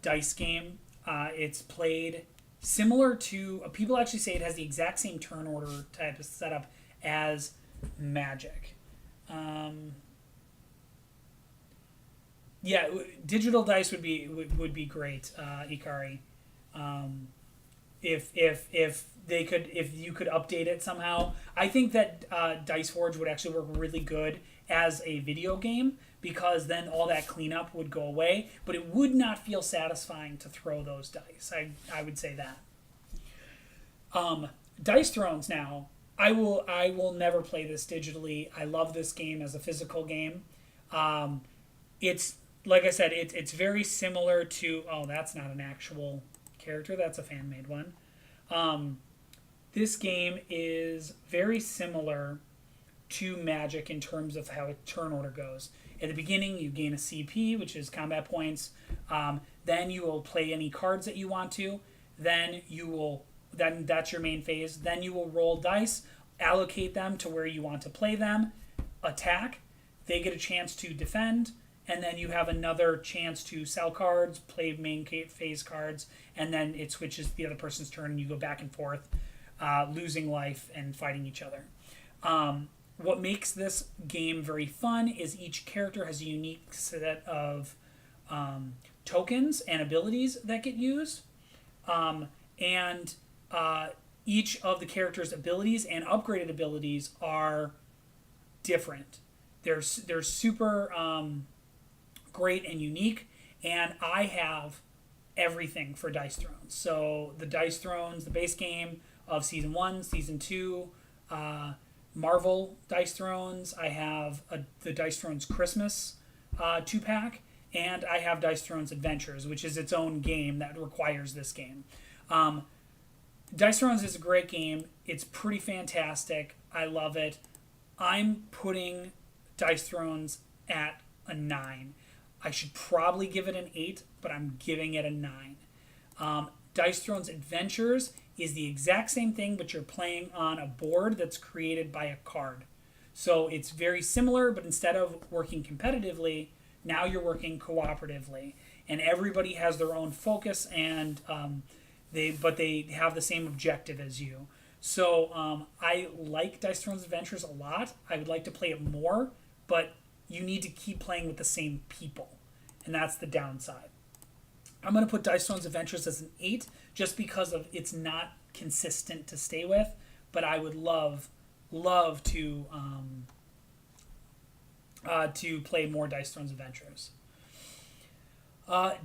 A: dice game. It's played similar to... people actually say it has the exact same turn order type of setup as Magic. Yeah, digital dice would be great, Ikari. If you could update it somehow. I think that Dice Forge would actually work really good as a video game, because then all that cleanup would go away, but it would not feel satisfying to throw those dice. I would say that. Dice Thrones now. I will never play this digitally. I love this game as a physical game. It's like I said, it's very similar to... oh, that's not an actual character. That's a fan-made one. This game is very similar to Magic in terms of how a turn order goes. At the beginning, you gain a CP, which is combat points. Then you will play any cards that you want to. Then that's your main phase. Then you will roll dice, allocate them to where you want to play them, attack. They get a chance to defend, and then you have another chance to sell cards, play main phase cards, and then it switches the other person's turn, and you go back and forth, losing life and fighting each other. What makes this game very fun is each character has a unique set of tokens and abilities that get used, and each of the character's abilities and upgraded abilities are different. They're super great and unique, and I have everything for Dice Thrones. So the Dice Thrones, the base game of Season 1, Season 2, Marvel Dice Thrones. I have the Dice Thrones Christmas 2-pack, and I have Dice Thrones Adventures, which is its own game that requires this game. Dice Thrones is a great game. It's pretty fantastic. I love it. I'm putting Dice Thrones at a 9. I should probably give it an 8, but I'm giving it a 9. Dice Thrones Adventures is the exact same thing, but you're playing on a board that's created by a card. So it's very similar, but instead of working competitively, now you're working cooperatively, and everybody has their own focus, and they have the same objective as you. So I like Dice Thrones Adventures a lot. I would like to play it more, but you need to keep playing with the same people, and that's the downside. I'm going to put Dice Thrones Adventures as an 8 just because of it's not consistent to stay with, but I would love to play more Dice Thrones Adventures.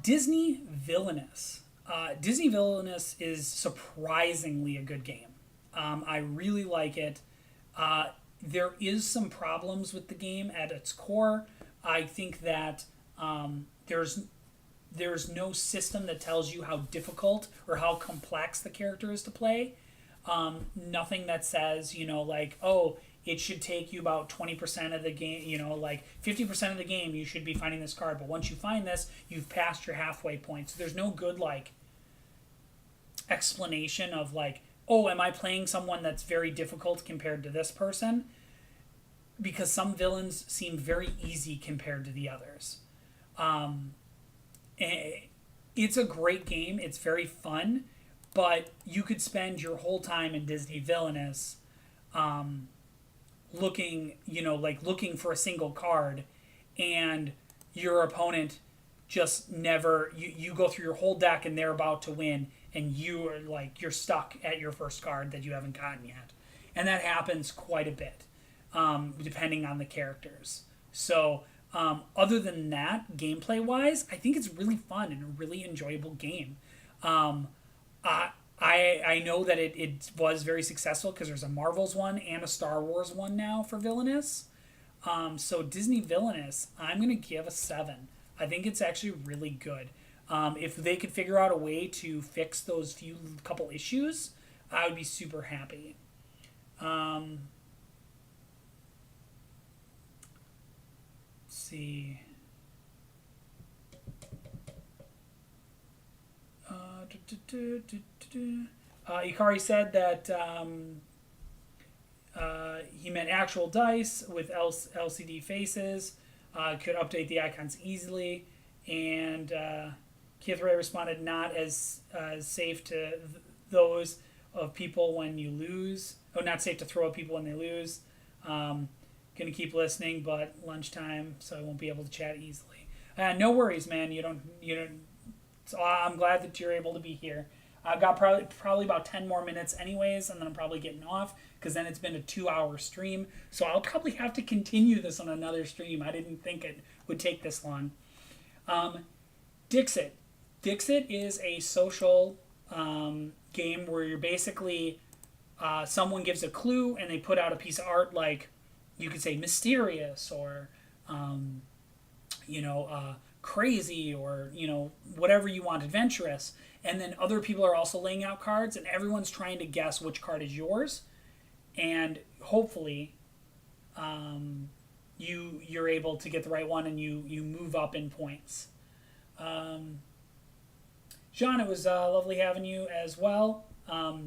A: Disney Villainous. Disney Villainous is surprisingly a good game. I really like it. There is some problems with the game at its core. I think that there's no system that tells you how difficult or how complex the character is to play. Nothing that says, like, oh, it should take you about 20% of the game, like 50% of the game you should be finding this card. But once you find this, you've passed your halfway point. So there's no good, like, explanation of, like, oh, am I playing someone that's very difficult compared to this person? Because some villains seem very easy compared to the others. It's a great game. It's very fun, but you could spend your whole time in Disney Villainous looking for a single card, and your opponent just never, you go through your whole deck and they're about to win, and you're stuck at your first card that you haven't gotten yet. And that happens quite a bit, depending on the characters. So other than that, gameplay wise, I think it's really fun and a really enjoyable game. I know that it was very successful because there's a Marvel's one and a Star Wars one now for Villainous. So Disney Villainous, I'm going to give a 7. I think it's actually really good. If they could figure out a way to fix those couple issues, I would be super happy. Let's see. Ikari said that he meant actual dice with LCD faces. Could update the icons easily. And Kithray responded, not as safe to those of people when you lose. Oh, not safe to throw at people when they lose. Gonna keep listening, but lunchtime, so I won't be able to chat easily. No worries, man. You don't. So I'm glad that you're able to be here. I've got probably about 10 more minutes anyways, and then I'm probably getting off because then it's been a 2-hour stream. So I'll probably have to continue this on another stream. I didn't think it would take this long. Dixit. Dixit is a social game where you're basically someone gives a clue and they put out a piece of art, like you could say mysterious or crazy, or whatever you want, adventurous, and then other people are also laying out cards and everyone's trying to guess which card is yours, and hopefully you're able to get the right one and you move up in points. John, it was lovely having you as well.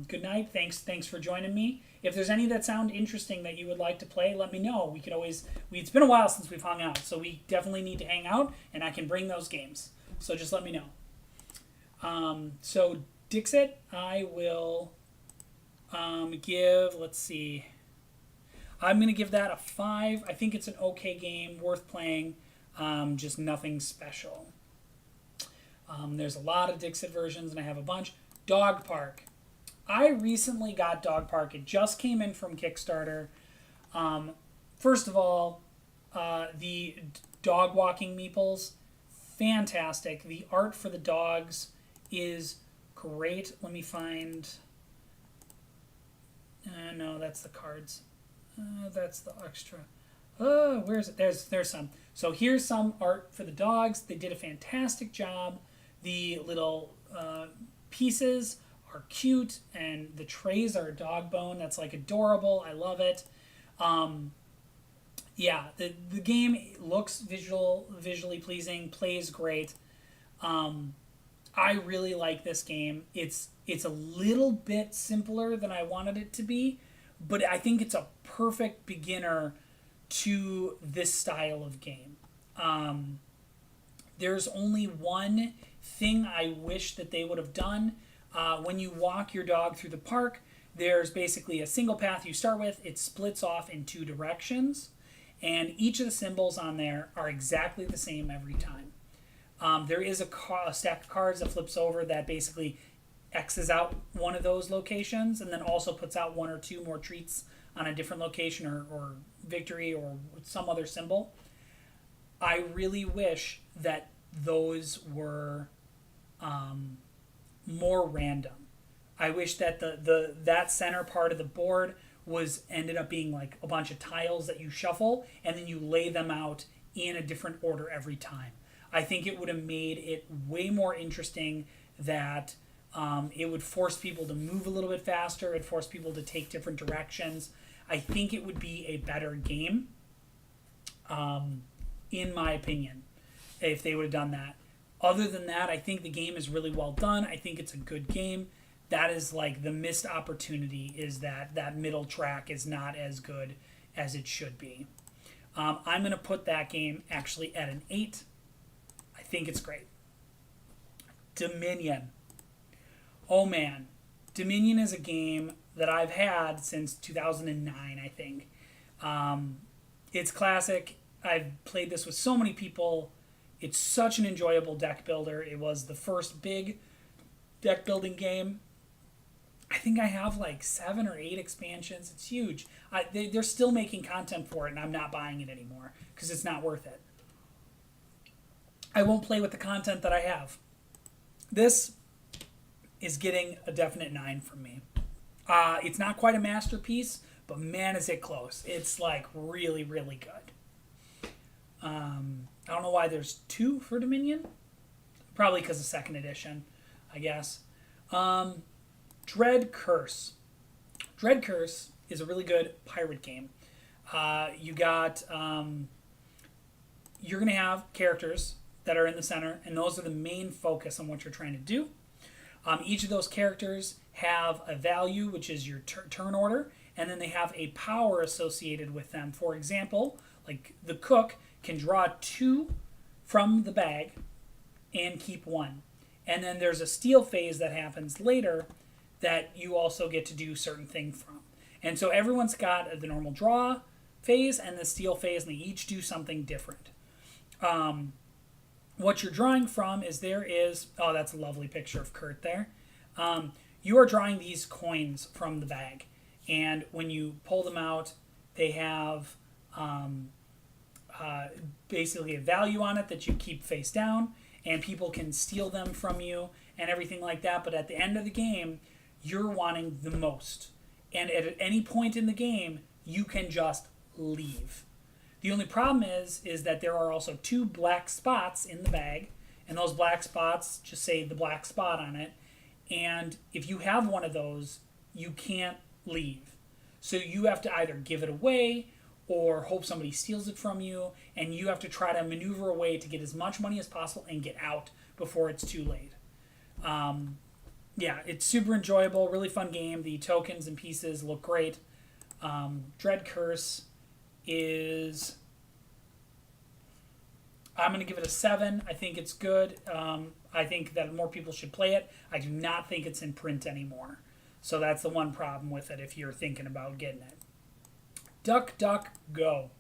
A: Good night. Thanks for joining me. If there's any that sound interesting that you would like to play, let me know. We could always. It's been a while since we've hung out, so we definitely need to hang out, and I can bring those games. So just let me know. So Dixit, I will give. Let's see. I'm gonna give that a 5. I think it's an okay game, worth playing. Just nothing special. There's a lot of Dixit versions, and I have a bunch. Dog Park. I recently got Dog Park. It just came in from Kickstarter. First of all, the dog walking meeples, fantastic. The art for the dogs is great. Let me find... no, that's the cards. That's the extra. Oh, where is it? There's some. So here's some art for the dogs. They did a fantastic job. The little pieces are cute, and the trays are dog bone. That's like adorable. I love it. Yeah, the game looks visually pleasing, plays great. Um, I really like this game. It's a little bit simpler than I wanted it to be, but I think it's a perfect beginner to this style of game. Um, there's only one thing I wish that they would have done. When you walk your dog through the park, there's basically a single path you start with. It splits off in two directions, and each of the symbols on there are exactly the same every time. There is a stack of cards that flips over that basically X's out one of those locations and then also puts out one or two more treats on a different location or victory or some other symbol. I really wish that those were more random. I wish that that center part of the board was ended up being like a bunch of tiles that you shuffle and then you lay them out in a different order every time. I think it would have made it way more interesting that it would force people to move a little bit faster. It forced people to take different directions. I think it would be a better game, in my opinion, if they would have done that. Other than that, I think the game is really well done. I think it's a good game. That is like the missed opportunity is that that middle track is not as good as it should be. I'm going to put that game actually at an 8. I think it's great. Dominion. Oh man. Dominion is a game that I've had since 2009, I think. It's classic. I've played this with so many people. It's such an enjoyable deck builder. It was the first big deck building game. I think I have like 7 or 8 expansions. It's huge. They're still making content for it, and I'm not buying it anymore because it's not worth it. I won't play with the content that I have. This is getting a definite 9 from me. It's not quite a masterpiece, but man, is it close. It's like really, really good. I don't know why there's 2 for Dominion. Probably because of second edition, I guess. Dread Curse. Dread Curse is a really good pirate game. You got you're going to have characters that are in the center, and those are the main focus on what you're trying to do. Each of those characters have a value, which is your turn order, and then they have a power associated with them. For example, like the cook can draw 2 from the bag and keep 1. And then there's a steal phase that happens later that you also get to do certain things from. And so everyone's got the normal draw phase and the steal phase, and they each do something different. What you're drawing from is oh, that's a lovely picture of Kurt there. You are drawing these coins from the bag. And when you pull them out, they have basically a value on it that you keep face down, and people can steal them from you and everything like that. But at the end of the game, you're wanting the most. And at any point in the game, you can just leave. The only problem is that there are also 2 black spots in the bag, and those black spots just say the black spot on it. And if you have one of those, you can't leave. So you have to either give it away or hope somebody steals it from you, and you have to try to maneuver a way to get as much money as possible and get out before it's too late. Yeah, it's super enjoyable, really fun game. The tokens and pieces look great. Dread Curse is... I'm going to give it a 7. I think it's good. I think that more people should play it. I do not think it's in print anymore. So that's the one problem with it if you're thinking about getting it. Duck, Duck, Go.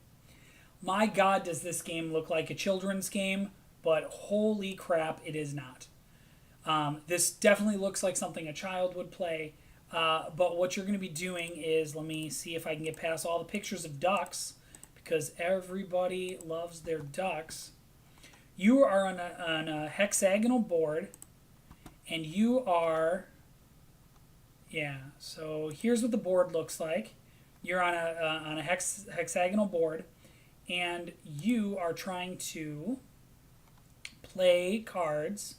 A: My God, does this game look like a children's game, but holy crap, it is not. This definitely looks like something a child would play, but what you're going to be doing is, let me see if I can get past all the pictures of ducks, because everybody loves their ducks. You are on a hexagonal board, and you are, yeah, so here's what the board looks like. You're on a hexagonal board, and you are trying to play cards.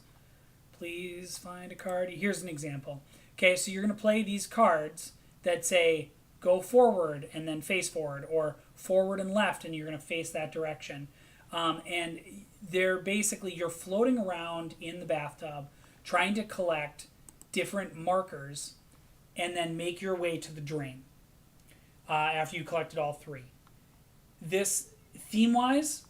A: Please find a card. Here's an example. Okay, so you're going to play these cards that say go forward and then face forward, or forward and left, and you're going to face that direction. And they're basically, you're floating around in the bathtub trying to collect different markers and then make your way to the drain after you collected all three. This, theme-wise,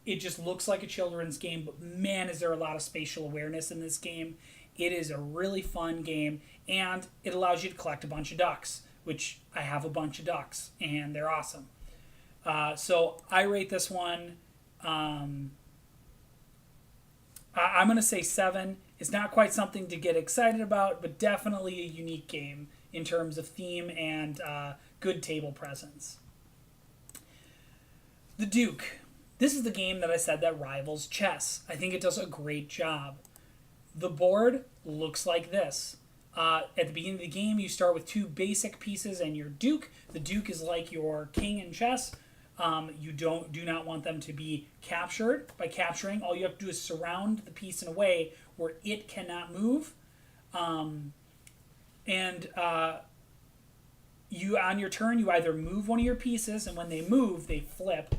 A: it just looks like a children's game, but man, is there a lot of spatial awareness in this game. It is a really fun game, and it allows you to collect a bunch of ducks, which I have a bunch of ducks, and they're awesome. So I rate this one, I'm going to say 7. It's not quite something to get excited about, but definitely a unique game in terms of theme and good table presence. The Duke. This is the game that I said that rivals chess. I think it does a great job. The board looks like this. At the beginning of the game, you start with 2 basic pieces and your Duke. The Duke is like your king in chess. You do not want them to be captured. By capturing, all you have to do is surround the piece in a way where it cannot move. You on your turn, you either move one of your pieces, and when they move, they flip,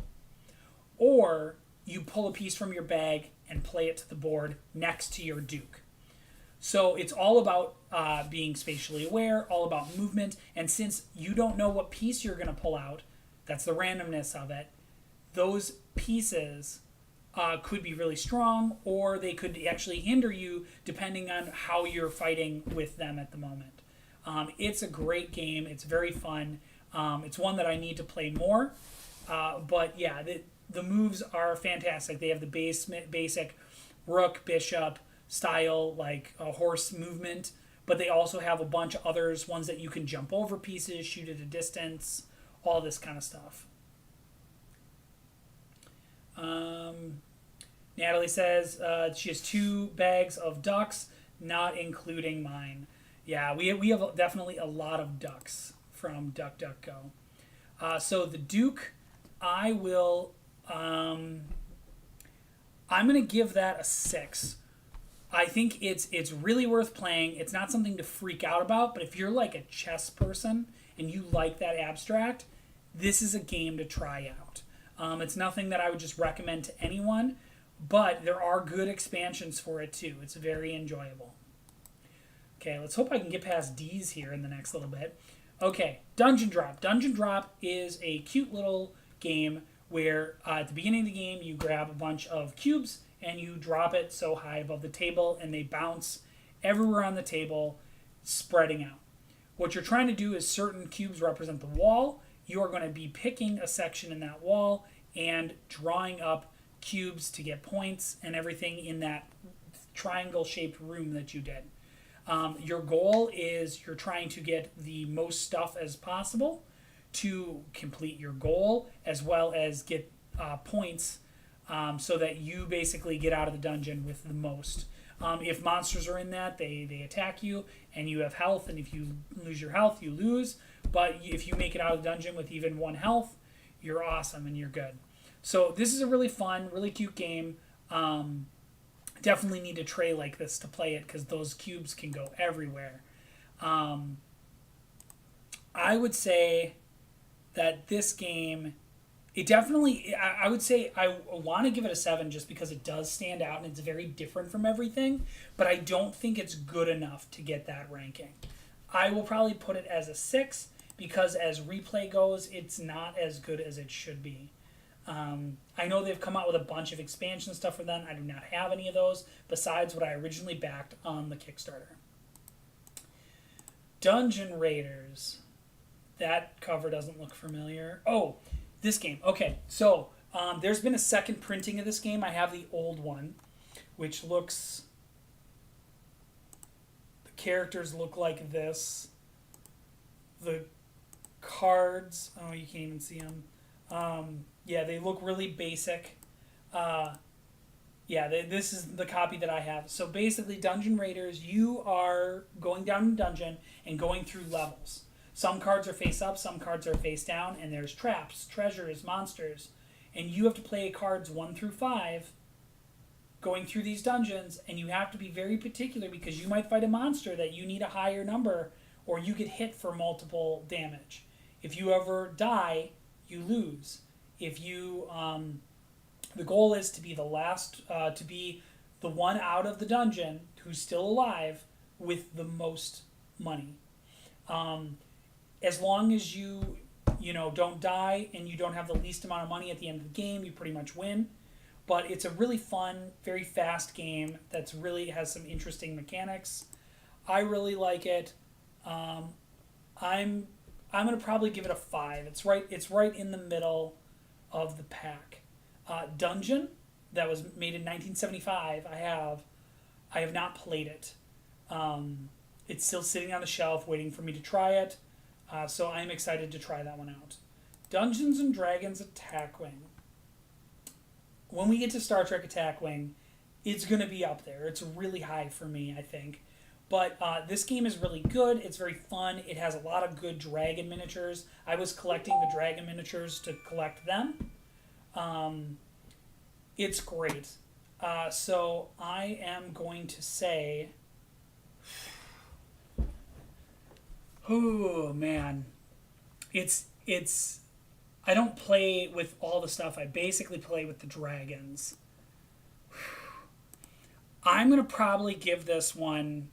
A: or you pull a piece from your bag and play it to the board next to your Duke. So it's all about being spatially aware, all about movement, and since you don't know what piece you're going to pull out, that's the randomness of it, those pieces could be really strong, or they could actually hinder you depending on how you're fighting with them at the moment. It's a great game. It's very fun. It's one that I need to play more. But yeah, the moves are fantastic. They have the basic rook, bishop style, like a horse movement, but they also have a bunch of others, ones that you can jump over pieces, shoot at a distance, all this kind of stuff. Natalie says she has 2 bags of ducks, not including mine. Yeah, we have definitely a lot of ducks from DuckDuckGo. So the Duke, I will. I'm gonna give that a 6. I think it's really worth playing. It's not something to freak out about, but if you're like a chess person and you like that abstract, this is a game to try out. It's nothing that I would just recommend to anyone, but there are good expansions for it too. It's very enjoyable. Okay, let's hope I can get past D's here in the next little bit. Okay, Dungeon Drop. Dungeon Drop is a cute little game where at the beginning of the game you grab a bunch of cubes and you drop it so high above the table and they bounce everywhere on the table, spreading out. What you're trying to do is certain cubes represent the wall. You are going to be picking a section in that wall and drawing up cubes to get points and everything in that triangle-shaped room that you did. Your goal is you're trying to get the most stuff as possible to complete your goal, as well as get points so that you basically get out of the dungeon with the most. If monsters are in that, they attack you, and you have health, and if you lose your health, you lose. But if you make it out of the dungeon with even 1 health, you're awesome and you're good. So this is a really fun, really cute game. Definitely need a tray like this to play it because those cubes can go everywhere. I would say that this game, it definitely, I would say I want to give it a 7 just because it does stand out and it's very different from everything, but I don't think it's good enough to get that ranking. I will probably put it as a 6 because as replay goes, it's not as good as it should be. I know they've come out with a bunch of expansion stuff for them. I do not have any of those besides what I originally backed on the Kickstarter. Dungeon Raiders. That cover doesn't look familiar. Oh, this game. Okay, so there's been a second printing of this game. I have the old one, which looks... The characters look like this. The cards... Oh, you can't even see them. Yeah, they look really basic. This is the copy that I have. So basically, Dungeon Raiders, you are going down a dungeon and going through levels. Some cards are face up, some cards are face down, and there's traps, treasures, monsters. And you have to play cards 1 through 5 going through these dungeons, and you have to be very particular because you might fight a monster that you need a higher number or you get hit for multiple damage. If you ever die, you lose. If you the goal is to be the last, to be the one out of the dungeon who's still alive with the most money. Um, as long as you know, don't die and you don't have the least amount of money at the end of the game, you pretty much win. But it's a really fun, very fast game that's really has some interesting mechanics. I really like it. Um, I'm I'm gonna probably give it a 5. It's right in the middle of the pack. Dungeon, that was made in 1975. I have not played it. It's still sitting on the shelf waiting for me to try it. So I'm excited to try that one out. Dungeons and Dragons Attack Wing. When we get to Star Trek Attack Wing, it's going to be up there. It's really high for me, I think. But this game is really good. It's very fun. It has a lot of good dragon miniatures. I was collecting the dragon miniatures to collect them. It's great. So I am going to say, oh man, it's. I don't play with all the stuff. I basically play with the dragons. I'm gonna probably give this one.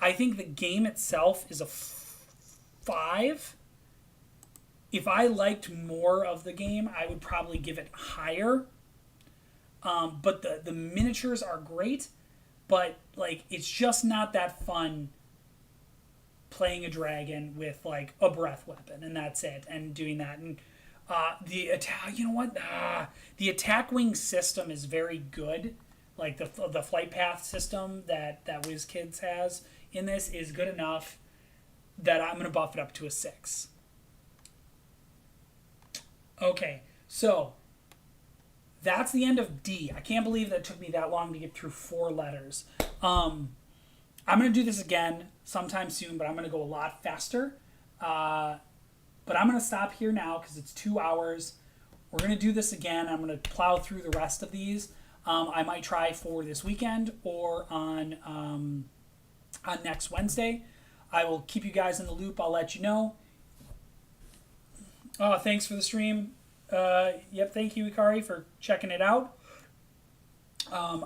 A: I think the game itself is a 5. If I liked more of the game, I would probably give it higher. But the miniatures are great, but like it's just not that fun playing a dragon with like a breath weapon and that's it, and doing that. And the attack, you know what? The attack wing system is very good. Like the flight path system that WizKids has in this is good enough that I'm gonna buff it up to a 6. Okay, so that's the end of D. I can't believe that it took me that long to get through 4 letters. I'm going to do this again sometime soon, but I'm going to go a lot faster. But I'm going to stop here now because it's 2 hours. We're going to do this again. I'm going to plow through the rest of these. I might try for this weekend or on next Wednesday. I will keep you guys in the loop. I'll let you know. Oh, thanks for the stream. Yep, thank you, Ikari, for checking it out. I'm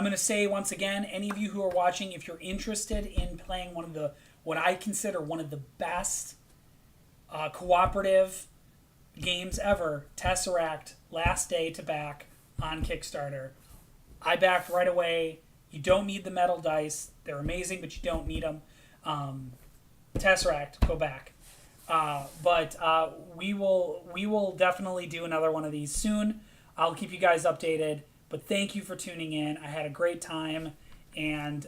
A: going to say once again, any of you who are watching, if you're interested in playing what I consider one of the best cooperative games ever, Tesseract, Last Day to back on Kickstarter. I backed right away. You don't need the metal dice. They're amazing, but you don't need them. Tesseract, go back. But we will definitely do another one of these soon. I'll keep you guys updated. But thank you for tuning in. I had a great time, and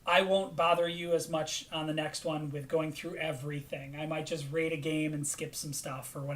A: I won't bother you as much on the next one with going through everything. I might just rate a game and skip some stuff or whatever.